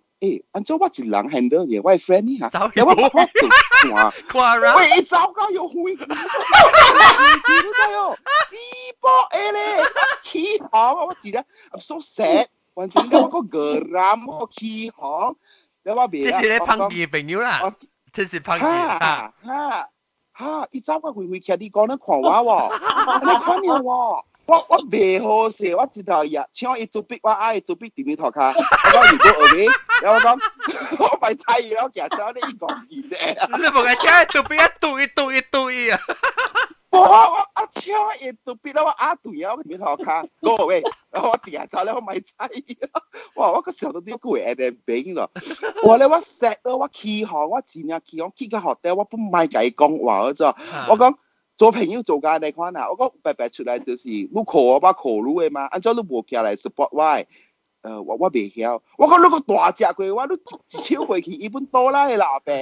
Speaker 2: 按照我一人 handle 嘢，我係 friend 呢嚇。
Speaker 1: 走我
Speaker 2: 看，喂，糟糕有灰，你知哦？四波咧，起行我知啦 ，I'm so sad。反正我個geram我起行，你話咩啊？
Speaker 1: 這是你朋友朋友啦，這是朋友嚇。
Speaker 2: 伊走我回徛啲講咧看我喎，你看了喎，我未好勢，我直頭日搶伊杜逼，我嗌伊杜逼點面頭卡，我講如果後尾，然後我講我咪猜嘢，我其實走你講二啫。
Speaker 1: 你冇係搶伊杜逼一對啊！
Speaker 2: 我搶伊杜逼啦，我對啊，我點面頭卡，go away，然後我直頭走咧，我咪猜嘢，哇！我個時候都啲攰 at 邊咯，哇！咧我 set 咯，我起行，我真係起行，起個學弟，我本唔係計講話嗰陣，我講。做朋友做間你看啊，我講白白出來就是你 call 我call 你嘅嘛，按照你無起來 support 我未曉，我講你個大隻佢，我都一超過去一本多啦嘅老伯，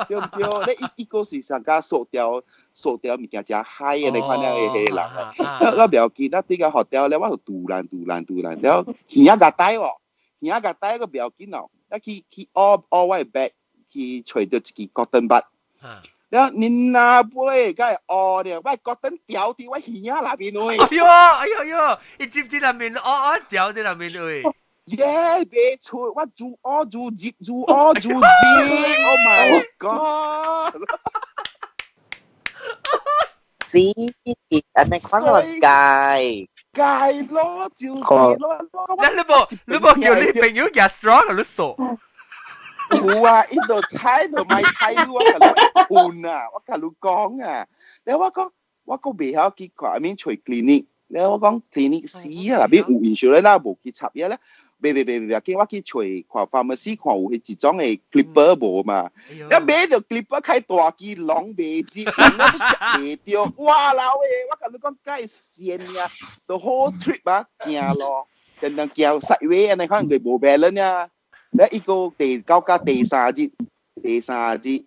Speaker 2: 對唔對？你一個是上加塑料物件真嗨嘅，你看咧嘅人，我唔要記得啲個學掉咧，我就杜爛，然後耳仔夾帶喎，耳仔夾帶個唔要緊咯，一去 all way back 去除到一個 cotton bud。แล้วนินนาป่วยก็เนี่ยว่าก็ต้นเดียวที่ว่าหิ้งลาบินเลย
Speaker 1: 哎呦อีจิบที่ลาบินเดียวที่ลาบินเลย
Speaker 2: เย้เบช่วยว่าจูจิบoh my god
Speaker 4: สิอันนี้ความร่างกาย
Speaker 2: ล้อจิ๋วสิล้อ
Speaker 1: แล้ว你冇叫你朋友也 strong หรือโซ
Speaker 2: 我啊，呢度猜同埋猜我同你換啊，我同你講啊，你我講我個未曉結果，I mean 除 clinic， 你我講 clinic 死啊，嗱邊有現象咧啦，無去插嘢咧，別，叫我去除看 pharmacy 看有一種嘅 clipper 無嘛，一買就 clipper 開大機浪未接，未掉，哇老誒，我同你講梗係線啊，到 whole trip 啊行咯，等等行 sideway 啊，你可能佢無 balance 啊。咧依個第9加第3節，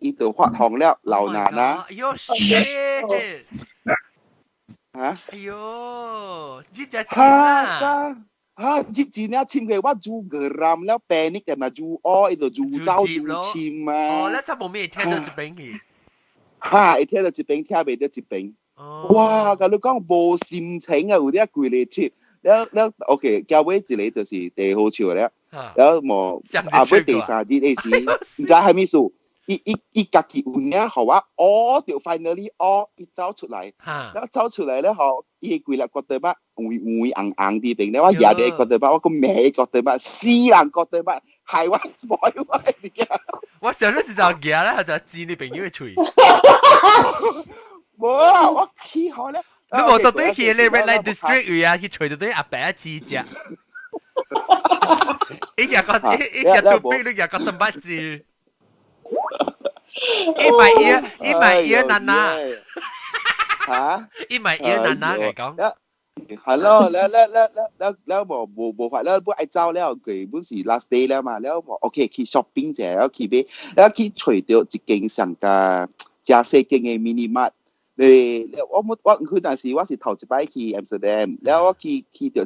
Speaker 2: 依度發紅了，流難啦。
Speaker 1: 哎呦 shit！
Speaker 2: 嚇！
Speaker 1: 哎呦，接隻錢啦！
Speaker 2: 接錢啦，簽嘅我做個ramp了 panic 嘅嘛，做依度做走做簽嘛。
Speaker 1: 哦，那冇咩聽到一邊去。
Speaker 2: 一聽到一邊，聽未到一邊。哇！咁你講冇心情啊，有啲攰嚟 trip。แล้วโอเค教會一個就是第好笑咧，แล้ว冇後尾第3節嘅時，唔知係咩數，一家己有呢，後啊，就 finally 一走出嚟，แล้ว走出嚟咧後，伊個規粒覺得乜會硬啲定，你話日你覺得乜，我個尾覺得乜，死人覺得乜，係我 spoil 我嘅。
Speaker 1: 我想到就驚咧，就知你朋友嘅嘴。
Speaker 2: 冇啊，我起好咧。
Speaker 1: 你冇到底去咧 Red Light District 啊，去除到底阿伯一次只，一日都俾你日個燈不知，一買嘢難拿，
Speaker 2: 嚇，
Speaker 1: 一買嘢難拿嚟講，
Speaker 2: 係咯，แล้ว冇法แล้วไอ้เจ้าแล้ว佢本是 last day แล้ว嘛แล้วโอเค去 shopping 啫แล้ว去除掉一間上嘅加細間嘅 mini mart。我去但是我是頭一擺去 Amsterdam，然後我去到一個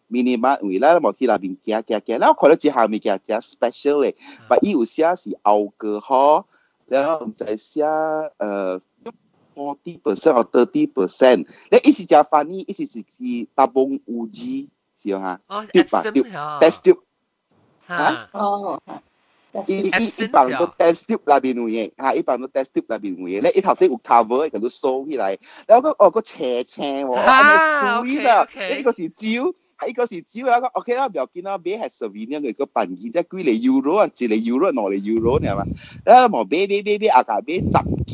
Speaker 2: mini mart 位啦，我去那邊行，然後看到一下面嘅 special 嘅，但伊有寫是 alcohol，然後唔知寫40% or 30%，你一時只翻譯，一時是大崩烏雞，是啊嚇，對吧？對 ，test tube， 嚇，
Speaker 8: 哦。
Speaker 2: 一般都 test tube 那邊位嘅，一般都 test tube 那邊位嘅，咧一頭啲有 cover 佢都收起來，然後個斜喎，係咪 sweet 啊？呢個是蕉，係個是蕉，然後 OK 啦，唔要緊啦，買係 souvenir 嘅個扮件，即係幾嚟 euro 啊，一嚟 euro 兩嚟 euro 你係嘛？啊，冇買啊，買10支，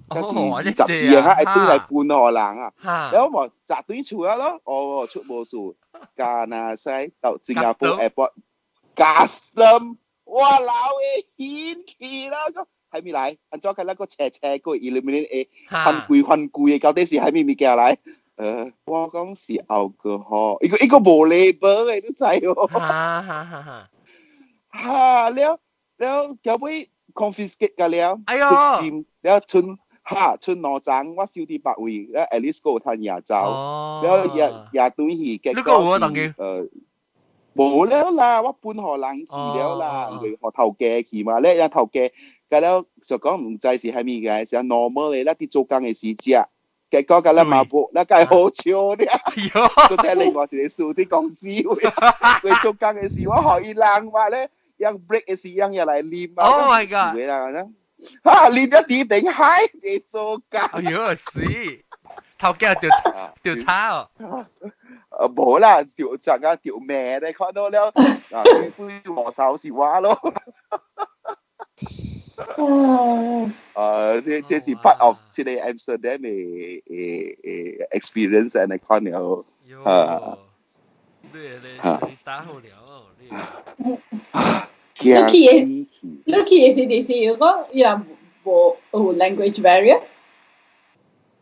Speaker 2: 嗰時20支啊，係對嚟半荷蘭啊，然後冇集對出啊咯，哦，出冇數，加拿大到新加坡 airport， 加深。哇！老嘅顯奇啦，係咪嚟？按咗佢那個斜個 eliminate 翻貴嘅，到底是係咪物件嚟？我講是alcohol，一個冇 label 嘅都知喎。了後尾 confiscate 㗎了，
Speaker 1: 哎呦，
Speaker 2: 了春羅章，我收啲百位，了 at least 個攤廿週，了廿對去，結果是冇了啦，我半荷蘭去了啦，因為學頭家去嘛，咧有頭家，咁了就講唔知是係咪嘅，是 normal 嘅，咧啲做工嘅時節，結果咁咧馬步，咧梗係好笑啲，嗰隻另外一個數啲講笑，佢做工嘅時，我學伊人話咧，樣 break 嘅時樣又嚟練啊，Oh my god，嚇練咗啲頂嗨你做工，
Speaker 1: 哎呦死，頭家調查哦。
Speaker 2: 冇啦，條陣啊條命你看到了，杯和手是話咯。這是 part of 這個 Amsterdam 嘅experience and 你看了。
Speaker 1: 你打好了，
Speaker 8: 你是啲是講有冇 language barrier？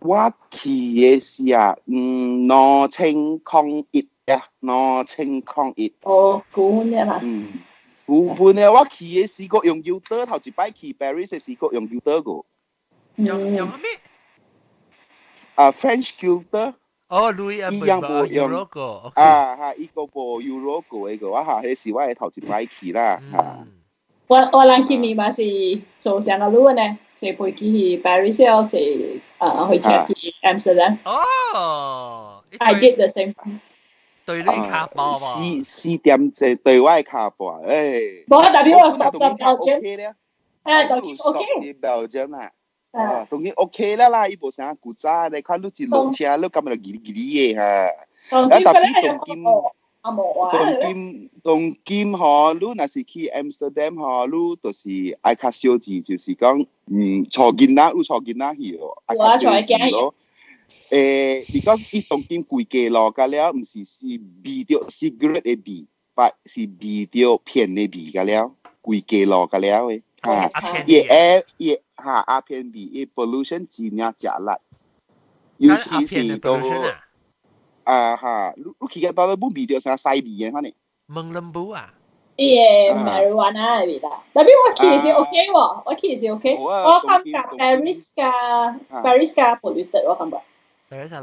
Speaker 2: 我去嘅時啊，攞清抗疫啊，攞清抗疫。
Speaker 8: 哦，古本嘅啦。
Speaker 2: 古本嘅我去嘅時個用 Uter， 頭一擺去 Paris 嘅時個用 Uter 個。
Speaker 1: 用咩
Speaker 2: ？French Uter。
Speaker 1: 哦，Louis
Speaker 2: 一樣冇用
Speaker 1: Euro 個。
Speaker 2: 嚇，依個冇 Euro 個嘅話嚇，嗰時我係頭一擺去啦嚇。
Speaker 8: 我諗今年嘛是做上個路呢。即飛機去 Paris 要即去車去 Amsterdam。
Speaker 1: 哦
Speaker 8: ，I did the same。
Speaker 1: 對你卡包嘛
Speaker 2: ？4點即對我卡包，誒。
Speaker 8: 冇，代表我 stop
Speaker 2: Belgium
Speaker 8: 咧。OK。
Speaker 2: Belgium 啊，當然 OK 啦，依部成古仔，你看你一路車，你咁樣嚟嘅嚇。
Speaker 8: 特
Speaker 2: 別東京嗬，你若是去 Amsterdam 嗬，你就是愛較少字，就是講坐囡仔，你坐囡仔去咯，愛較少字咯。because 伊東京貴嘅咯，咁了唔是味到 cigarette 嘅味，但是味到片嘅味咁了，貴嘅咯咁了嘅。阿片味，伊 pollution 真係假啦，尤其是到。你去嘅到底冇味道啥西味嘅可能？
Speaker 1: 蒙林布啊
Speaker 8: ？marijuana 嘅味道，但係我去是 OK 喎，我去是 OK，我感覺 Paris 加 polluted 我感覺。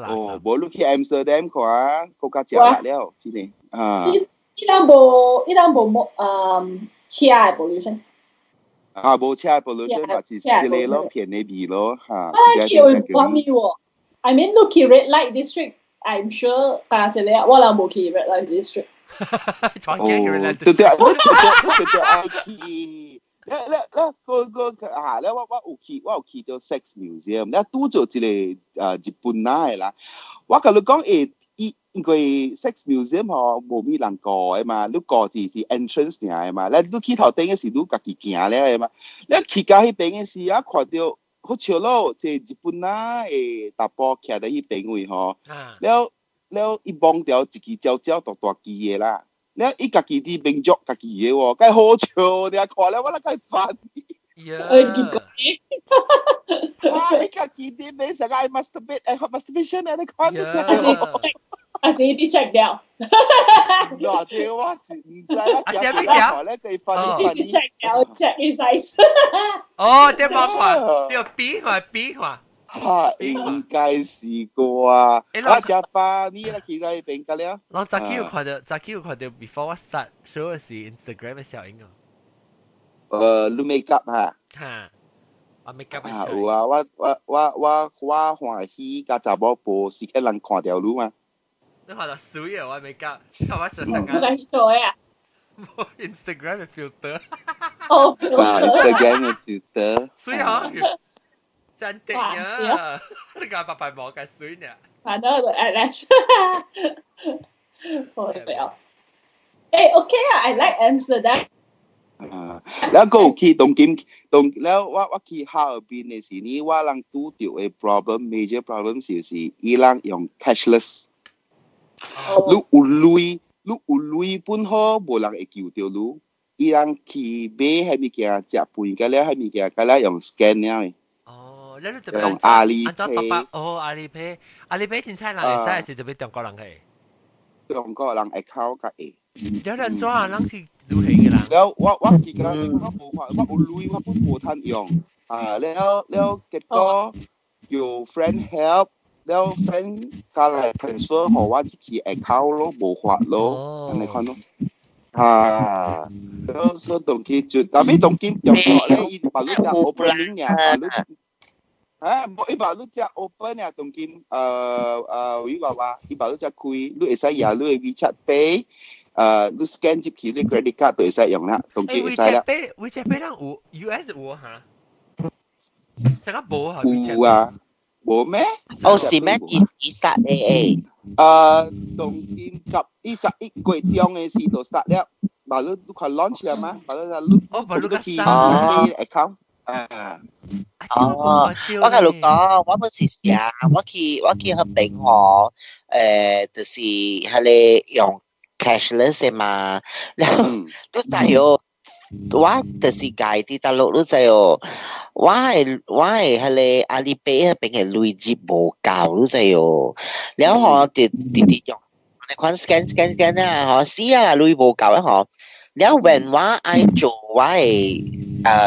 Speaker 2: 哦，冇你去 Amsterdam 嘅話，國家假辣了，真係
Speaker 8: 依檔冇車嘅 pollution。
Speaker 2: 冇車嘅 pollution，或者是你咯片嘅味咯嚇。
Speaker 8: 去會冇味喎 ，I mean 你去 red light district。I'm sure 家姐你我諗冇去 Red Light District。
Speaker 1: 傳記 Red Light
Speaker 2: District。對，愛去。咧我有去到 Sex Museum， 咧拄做一個日本仔啦。我甲你講因為 Sex Museum 嗬冇咩人過嘅嘛，你過是 entrance 嘅嘛，咧你去頭頂嘅時你家己行咧嘛，咧去到迄邊嘅時啊看到。好笑咯，即係日本啦，大波徛喺依邊位嗬，了伊望掉一支焦焦大大支嘅啦，了伊家己啲民族家己嘅喎，梗係好笑，你看咧我咧梗係煩。你家己啲咩成日 masturbation 啊？你看
Speaker 8: I see啲 check 掉。
Speaker 2: 嗱，即我是唔知啦，
Speaker 1: 阿姐邊條？
Speaker 2: 咧佢瞓
Speaker 8: 啲 check 掉 check 啲 size。
Speaker 1: 哦，點樣看？要比看。
Speaker 2: 應該試過啊！啊，食飯呢啦，其實邊個了？
Speaker 1: 我早幾有看到，before 我 start show 嘅是 Instagram 嘅效應啊。
Speaker 2: 你 make up 嚇？
Speaker 1: 嚇，我 make up
Speaker 2: 嘅。有啊，我歡喜甲查某無時間人看到你嘛。
Speaker 1: 你看到水啊，我 make up，看我實實
Speaker 8: 間。你做啊
Speaker 1: ？Instagram 嘅 filter。
Speaker 8: 哦
Speaker 2: ，Instagram 嘅 filter。
Speaker 1: 水啊！真的呀！你講白白冇嘅水呢？
Speaker 8: 反正我 eyelash， 我不要。誒 ，OK 啊 ，I like Amsterdam。
Speaker 2: แล้วก็去東京แล้วว่า去哈爾濱嘅時呢，我人拄到嘅 major problem 就是伊人用 cashless。你有鐳本好，無人會救到你。伊人去買係物件，食飯嘅了係物件，佢咧用 scan 了。用阿里 pay。
Speaker 1: 阿里 pay 真係人會使，是就俾中國人嘅。
Speaker 2: 中國人 account 嘅會。
Speaker 1: 有人做啊，人是流行嘅人。
Speaker 2: แล้ว我記得我冇話，我有鐳我本冇ทัน用แล้ว結果有 friend help แล้ว friend 加嚟 transfer 好我自己 account 咯，冇法咯，你看咯。แล้ว所以當佢就，但係當佢用咗咧，伊把你只 opening 嘅，伊把你只 open 嘅，當佢伊把你只開，你會使用你嘅 WeChat Pay。你 scan 入去你 credit card 就會使用啦，當然會使啦。
Speaker 1: WeChat Pay 人有 US 有嚇，成個冇嚇。
Speaker 2: 有啊，冇咩？
Speaker 4: 哦，是咩？伊 start AA。
Speaker 2: 當今11月中嘅時就 start 了，把你看 launch 了嗎？把你去 account。
Speaker 4: 我甲你講，我本是寫，我去合併嗬，就是係你用。cashless 嘅嘛，然後都知哦，我就是介啲大陸都知哦，我係你阿里 pay 嗰邊嘅累積無夠都知哦，然後我哋用，你看 scan 啊，試下累無夠啊，嗬，然後 when 我愛做我係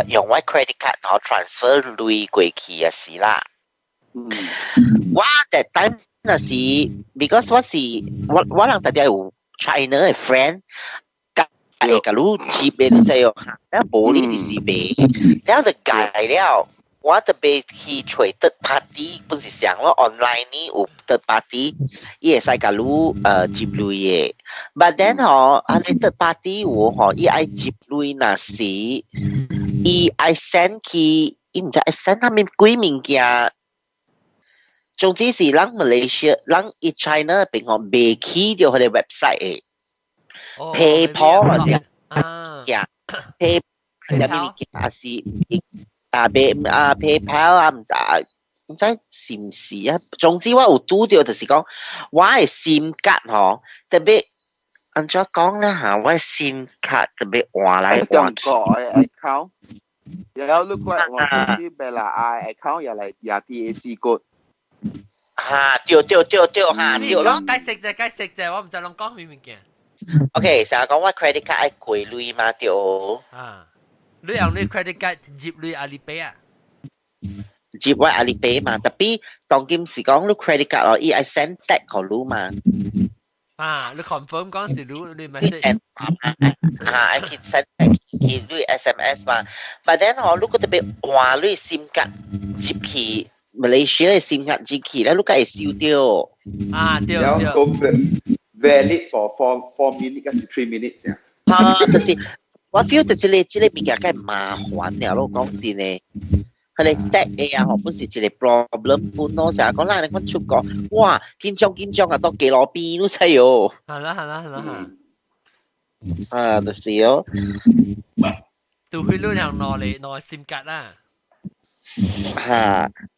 Speaker 4: 用我 credit card 然後 transfer 累過去嘅事啦，我 that time 那是 because 我人大家有。China 嘅 friend 甲你接嘅你知哦，然後無你是賣，然後就改了，我特別去找 third party， 不是像咯 online 呢有 third party， 伊會使甲你接類嘅 ，but then 嗬，你 third party 有嗬，伊愛接類那時，伊愛 send 去，伊唔知愛 send 下面幾物件。總之是人 Malaysia 人 China 邊個未起到佢哋 website 嘅 PayPal 或者PayPal 入面嘅是PayPal 唔知是唔是啊？總之我有拄到就是講我嘅 SIM 卡嗬，特別按怎講咧嚇，我嘅 SIM 卡特別換來換去。
Speaker 2: account， 然後你講我啲咩啦 account 又嚟廿 DAC code。
Speaker 4: 對嚇，對咯。
Speaker 1: 解釋啫，我唔知攏講咩物件。
Speaker 4: OK，成日講我 credit card 愛過濾嘛，對。
Speaker 1: 你用你 credit card 接你阿里 pay 啊？
Speaker 4: 接我阿里 pay 嘛，特別當今時講你 credit card 咯，伊愛 send text 給你嘛。
Speaker 1: 你 confirm 講是你 message。
Speaker 4: 愛去 send text 去你 SMS 嘛。But then 你個特別換你 SIM 卡接去。Malaysia 嘅 SIM 卡機器咧，你梗係燒掉。
Speaker 2: 對。valid for 4 minutes 還是3 minutes
Speaker 4: 就是我 feel 到這個物件梗係麻煩了咯，講真嘅。佢哋 tag 嘅啊，本是一個 problem 本咯，成日講啦，你講出國，哇，緊張啊，到幾羅邊都使哦。
Speaker 1: 係啦。
Speaker 4: 就是哦。
Speaker 1: 到去你用攞 SIM 卡啦。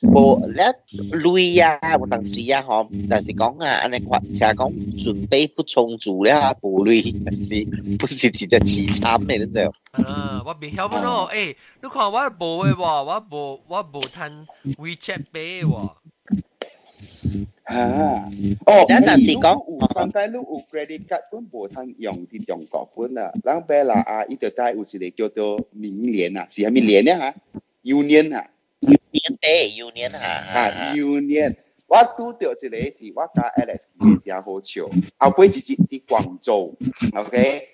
Speaker 4: 無咧累啊，有當時啊，但是講啊，安尼話成日講準備不充足咧，無累，但是不是真正凄慘嘅，你知
Speaker 1: 我未曉不咯？你看我無嘅喎，我無趁 WeChat Pay 喎。
Speaker 4: 但是講，
Speaker 2: 上底你有 credit card 本無趁用啲中國本啊，人俾啦伊就帶有一個叫做明聯啊，是係咪聯啊嚇？Union 啊。
Speaker 4: Union 哈
Speaker 2: Union。我拄到一个是我甲 Alex 嘅真好笑，後尾一日喺廣州 ，OK，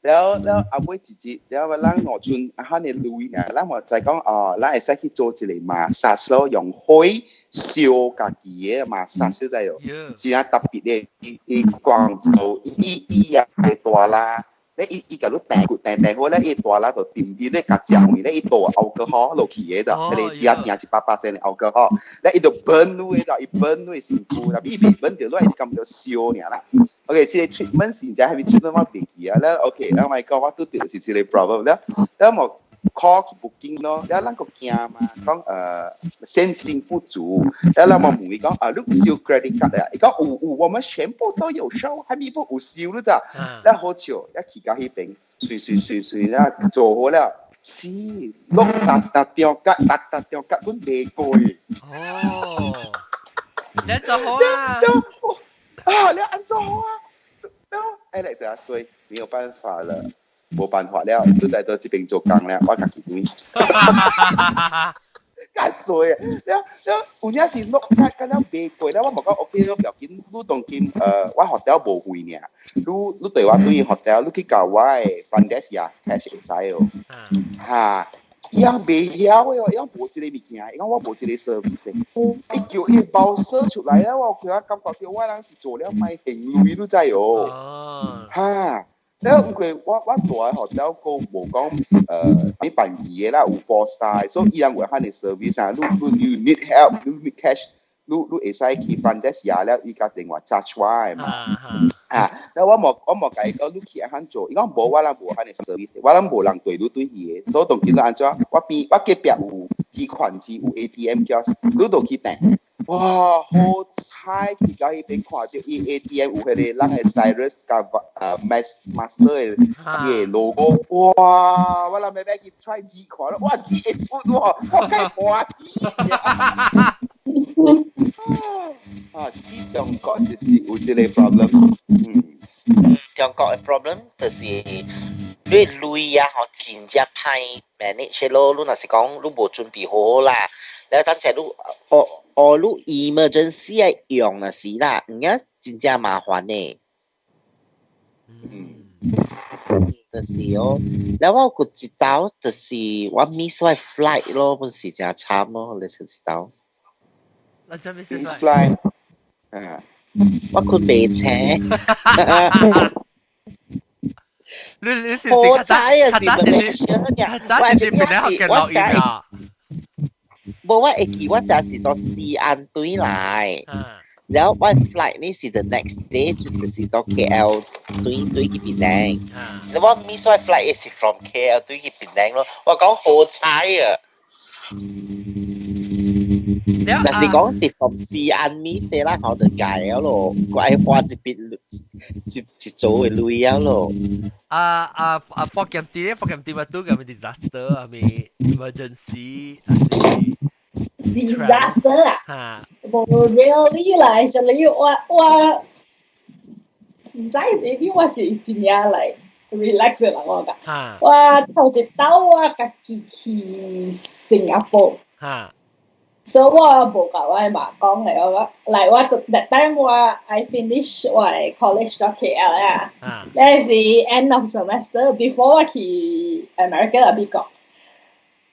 Speaker 2: แล้ว後尾一日，แล้ว咱攞存嚇你鐳呢，咱咪就係講咱會使去做一個massage咯，用水燒家己嘅massage就係，是啊特別嘅，喺廣州伊也係大啦。咧伊甲你訂好咧，伊大啦就點啲咧甲醬味咧，伊倒alcohol落去嘅就，佢哋正100%嘅alcohol，咧伊就burn落嘅就，伊 burn 落身軀，但伊未 burn 到落係咁就燒爾啦。OK， 即個 treatment 現在係咪 treatment 我別記啊？咧 OK，咧我講我都對是一個 problem 咧，咧我 call 去 booking 咯，咧咱個驚嘛，講現金不足，咧咱我問伊講你有燒 credit card 啊？伊講有，我們全部都有收，還咪不有收了咋？咧好笑，一去到迄邊，隨咧做好了，是落搭張卡，阮未過嘅。
Speaker 1: 哦，你做好
Speaker 2: 啊！你安做好啊？哎，嚟就衰，沒有辦法了。冇辦法了，都嚟到這邊做工了，我家己對。介衰啊！有影是落甲了未過了，我無講 OK 咯，要緊，你當今我 hotel 無費呢，你對我對 hotel， 你去教我嘅 front desk 啊 ，cash 會使哦。嚇，伊樣未曉嘅，伊樣無一個物件，伊講我無一個 service， 伊叫伊包寫出來了，我感覺叫我人是做了賣行為，你知哦。嚇。แล้วคือว่าตัวหอเจ้าก็บอกว่าไม่ปัญญาละอุปสรรค so ยังว่าให้ใน service อ่ะลู you need help ลู need cash ลูเอไซคีฟันเดสยาแล้วอีกการ電話 charge ไว้嘛แล้วว่าหมอไก่ก็ลูกขี้อาหารโจอีกก็บอกว่าเราบอกให้ใน service ว่าเราบอกหลังตัวด้วยเหี้ย so ตรงที่เราอันจ้าว่าเก็บแบบกี่ขวัญจีATM ก็ลูตัวขี้แต่哇，好彩！而家已經看到伊 ATM 有迄個咱嘅 Cyrus 甲Master 嘅 logo， 哇！我諗要去 try 試看咯，哇！試會出喎，我介歡喜啊！喺中國就是有這個 problem，
Speaker 4: 中國嘅 problem 就是你鐳啊，嗬，真正歹 manage 咯。你若是講你無準備好啦，然後等陣你你 emergency 嘅用那時啦，唔係真正麻煩呢。就是哦，然後我知道就是我 miss 我 flight 咯，本時真慘咯，你知道？
Speaker 1: 我真 miss
Speaker 2: flight，
Speaker 4: 我困未車。
Speaker 1: 你是
Speaker 4: 好彩啊！是唔係？我冇我會記，我就是到西安隊來，然後我 flight 呢是 the next day 就是到 KL 隊去檳城，然後我 miss 我 flight 是 from KL 隊去檳城咯。我講好彩啊！但是講是 from 西安 miss 啦，我就解咗咯，我愛花一筆一組嘅鐳咗咯。
Speaker 1: program tu kami disaster, kami emergency,
Speaker 8: disaster 啊，冇 really 啦，actually 我唔知 maybe 我是真正嚟 relax 嘅人我講，我頭一刀我家己去新加坡。所以我冇甲我媽講嚟，我嚟我 that time 我 I finish 我 college 到 KL 啊，那是 end of semester before 我去 America 嗰邊講，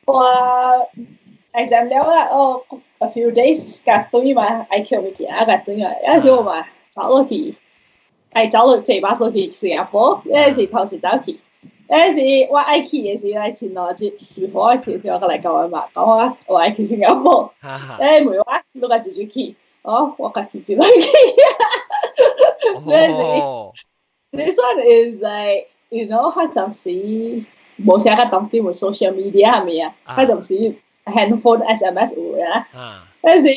Speaker 8: 我 exam 了啦，a few days 隔對嘛 ，I 叫佢見隔對嘛，有時我嘛走落去，係走落坐巴士去新加坡，有時頭時走去。有時我愛去嘅時嚟前兩日 before 我去，我嚟教我媽講我愛去新加坡，每我你個自己去，我家己自己去。This one is like you know 佢暫時冇寫個當啲冇 social media 係咪啊？佢暫時 handphone SMS 有嘅。有時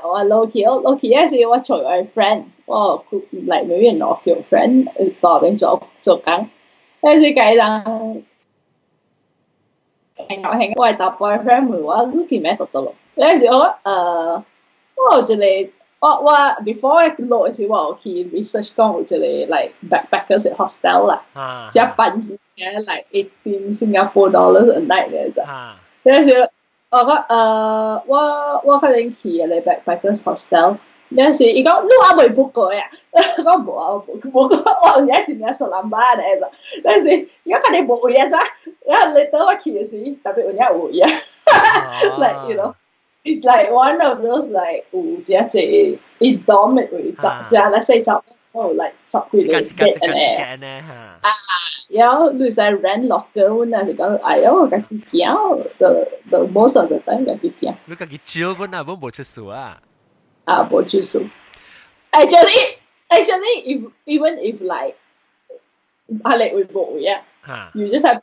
Speaker 8: 我 low-key 有時我隨我 friend， 我嚟每人攞叫 friend 嗰邊做工。有時計人我係搭 boyfriend 問我你見咩覺得咯？有時我有一個我 before 我落嘅時我有去 research 講有一個 like backpackers hostel 啦，只半日嘅 like $18 Singapore a night 嘅咋。有時我可能去嘅backpackers hostel，有陣時伊講你阿未 book 過呀，我冇啊，我而家真係實諗巴嚟啦，有陣時而家佢哋冇嘢咋，然後你等我去嘅時，特別有啲會啊，like you know。It's like one of those like 有只隻 dorm 嘅位置，是啊，let's say 10 like 10幾年嘅啊，然後你使 rent locker，我那時講，哎呀，我自己驚，the most of the time 自己驚。
Speaker 1: 你自己招本啊，本冇出數啊？
Speaker 8: 啊，冇出數。Actually, even if like 壓力會冇嘅，you just have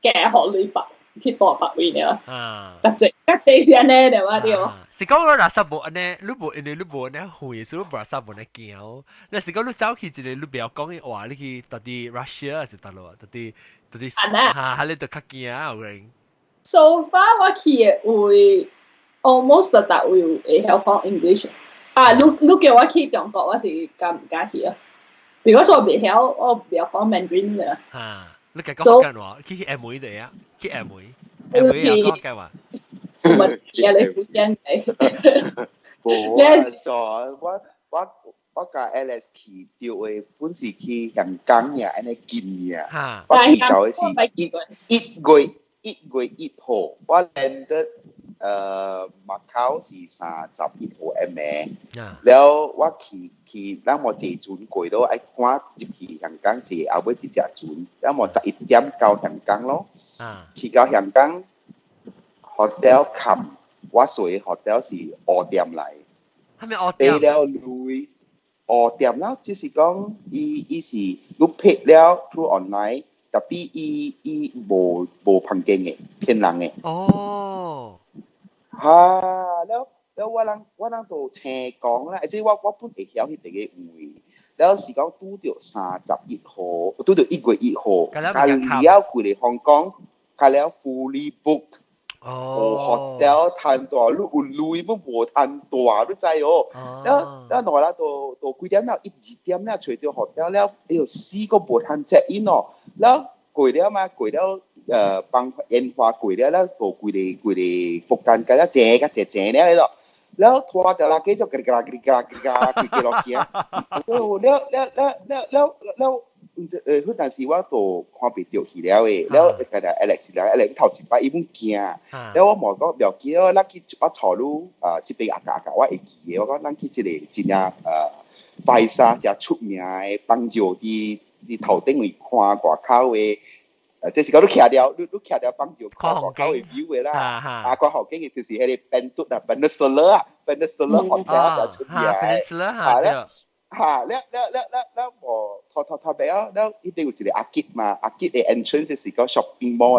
Speaker 8: 嘅學女白。去多白位呢？格先呢，對嘛對嘛？
Speaker 1: 是講我垃圾冇呢，你冇呢會，所以垃圾冇呢驚。你是講你走去一個，你不要講嘅話，你去到底 Russia 是得咯，到底嚇，你都較驚啊，有人。
Speaker 8: So far 我去嘅會 almost 特會會曉講 English。啊，你叫我去中國，我是敢唔敢去啊？如果我未曉講 Mandarin 嘅。
Speaker 1: 嚇。你講福建話，去 M 會嚟啊，去 M 會又講福建話。
Speaker 8: 唔係啊，你福建嚟。
Speaker 2: 冇咗，我甲 Alex 去掉嘅，本是去香港呀，安尼見呀。我去時候是1月1號，我 landed 馬考是31號M，แล้ว我去咱莫坐船過到愛趕入去香港坐後尾一隻船，咱莫11點到香港咯。去到香港 hotel 冚，我睡 hotel 是2點嚟。
Speaker 1: 係咪2點？
Speaker 2: 俾了累2點啦，就是講伊是你 pay 了 through online，特別伊無房間嘅，騙人嘅。
Speaker 1: 哦。
Speaker 2: แล้ว我人都聽講啦，即係我本會曉去第個會，แล้ว是講拄到31號，拄到1月1號，加了過嚟香港，加了 fully book， hotel 攤大，你有累都無攤大，你知哦。แล้ว我啦到幾點啦？1、2點啦，除掉 hotel แล้ว4個無攤 check in 哦，แล้ว過了嘛，過了。幫煙花過了啦，個過嚟福建嘅啦，正咧喺度，แล้ว拖掉啦，繼續佢落去啊，แล้ว嗰陣時我都看唔到去了誒，แล้ว佢哋 Alex 頭一擺伊本驚，แล้ว我冇講唔要緊咯，咱去我坐路這邊我會記嘅，我講咱去這個真正拜沙真出名嘅邦州啲頭頂位看外口嘅。即是講你徛掉幫住看外口嘅 view 嘅啦，個後景嘅就是喺啲 Peninsula Hotel 就出名嘅，แล้วทอไปแล้วอีเดียวจะอากิดมาอากิด嘅 entrance 就是個 shopping mall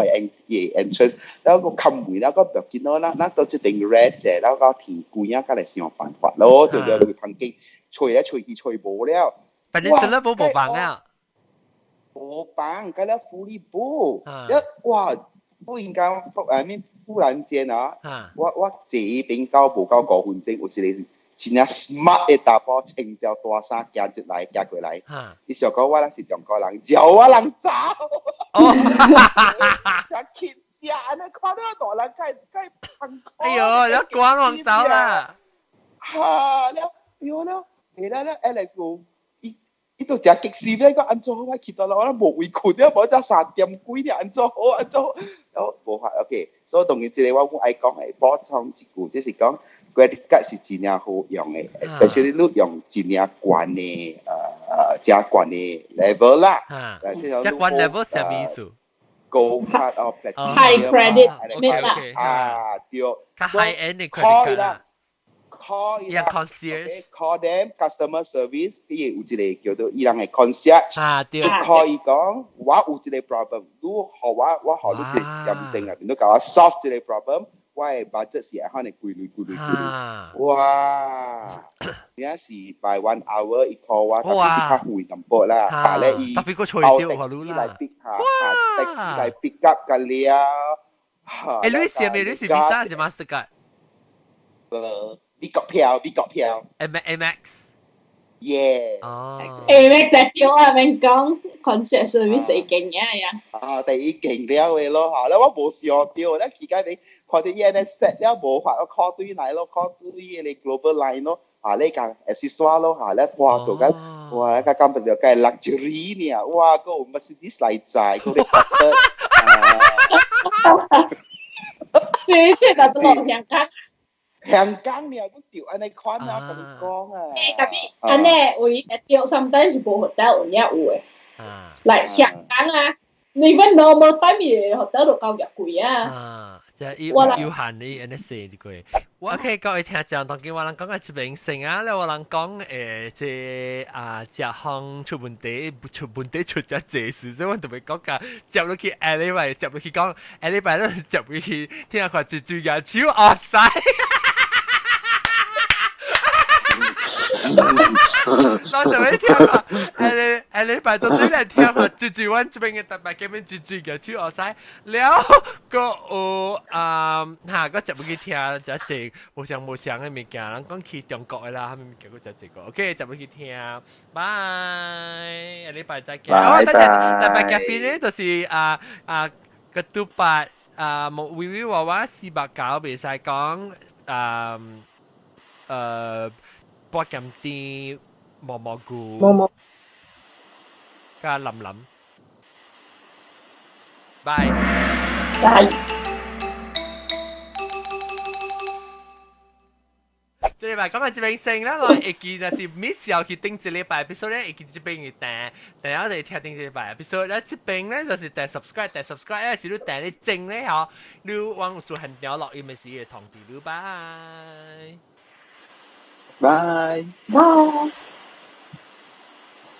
Speaker 2: 嘅 entrance， แล้วก็คำมือแล้วก็แบบกินแล้วตัวจะ定 rest แล้วก็ทีกูยังก็嚟想辦法咯，就要去旁邊吹冇แล้ว
Speaker 1: Peninsula 冇辦啊。
Speaker 2: 冇辦，佢咧 fully book， 哇！忽然間忽然間啊，我這邊交無夠5分鐘，有一個真係 smart 嘅大波穿條大衫行過來，伊想講我係中國人，叫我人走，想乞食，你看到大人該崩潰。
Speaker 1: 哎呦，你趕往走啦！
Speaker 2: 嚇，了，Alex。伊都真激死咧！個安怎好？我去到啦，我冇位困啊，冇得3點幾咧，安怎好？然後無法 OK， 所以當然即個我愛講係補充一句，即是講 credit card 是真正好用嘅 ，especially 你用真正懸嘅正懸嘅 level 啦。
Speaker 1: 正懸 level 係咩意思
Speaker 2: ？Gold card or
Speaker 8: platinum。High credit
Speaker 2: 對。
Speaker 1: 較 high end 嘅 credit card 啦。
Speaker 2: call
Speaker 1: call
Speaker 2: them customer service， 譬如有一個叫做伊人嘅 concierge，
Speaker 1: 對
Speaker 2: ，call 伊講我有一個 problem， 你學我學你一個驗證啊，你教我 solve 一個 problem， 我嘅 budget 是可能貴，哇！而家是 by 1 hour 一 call 我，特別是較貴咁多啦，但係伊เอาtaxi嚟 pick 下，taxi 嚟 pick up กัน了。
Speaker 1: 誒，你是 Visa 是 Mastercard？
Speaker 2: 美國票
Speaker 1: Amex
Speaker 2: yeah
Speaker 8: Amex 就叫我明講 concierge service 係勁嘅呀，
Speaker 2: 第一勁了嘅咯嚇，แล้ว我冇試過掉，咧而家你看啲嘢咧 set 了無法，我 call 對嚟咯，call 對你 global line 咯，呢個 accessoire 咯，咧哇做緊，哇個根本就係 luxury 呢，哇個 Mercedes 嚟債，個啲 butter，
Speaker 8: 即係就落香港。
Speaker 2: 香港你又都調安尼款啊，咁講啊。
Speaker 8: 特別安尼會調 sometimes 就冇 hotel 有嘅。嚟香港啊，你揾 normal time 嘅 hotel 都夠入貴啊。
Speaker 1: 即係要限你安尼寫啲句。我可以各位聽眾，當見我人講嘅出名性啊，咧我人講即隻項出問題出咗這事，所以我特別講㗎，接落去下禮拜接落去講，下禮拜都接落去聽下佢最最嘅超惡晒。當時我聽下，下禮拜到最嚟聽下最最揾出邊嘅特別嘅咩最最嘅超惡晒，แล้ว個嚇個接落去聽就一隻無相嘅物件，人講去中國嘅啦，係咪物件嗰隻隻個 ？OK， 接落去聽，拜，下禮拜再見。
Speaker 2: 拜拜。
Speaker 1: 特別嘅邊咧就是個杜白冇微微娃娃489未使講波咁啲蘑菇，加林林，拜。這禮拜講緊這邊先啦，我會記就是 miss 又去頂這禮拜 episode 咧，會記這邊嘅訂，然後就聽頂這禮拜 episode，咧這邊咧就是訂 subscribe 咧，是你訂你整咧嗬，你往做很鳥落，因為是嘅同地，拜。
Speaker 2: Bye.
Speaker 8: Bye.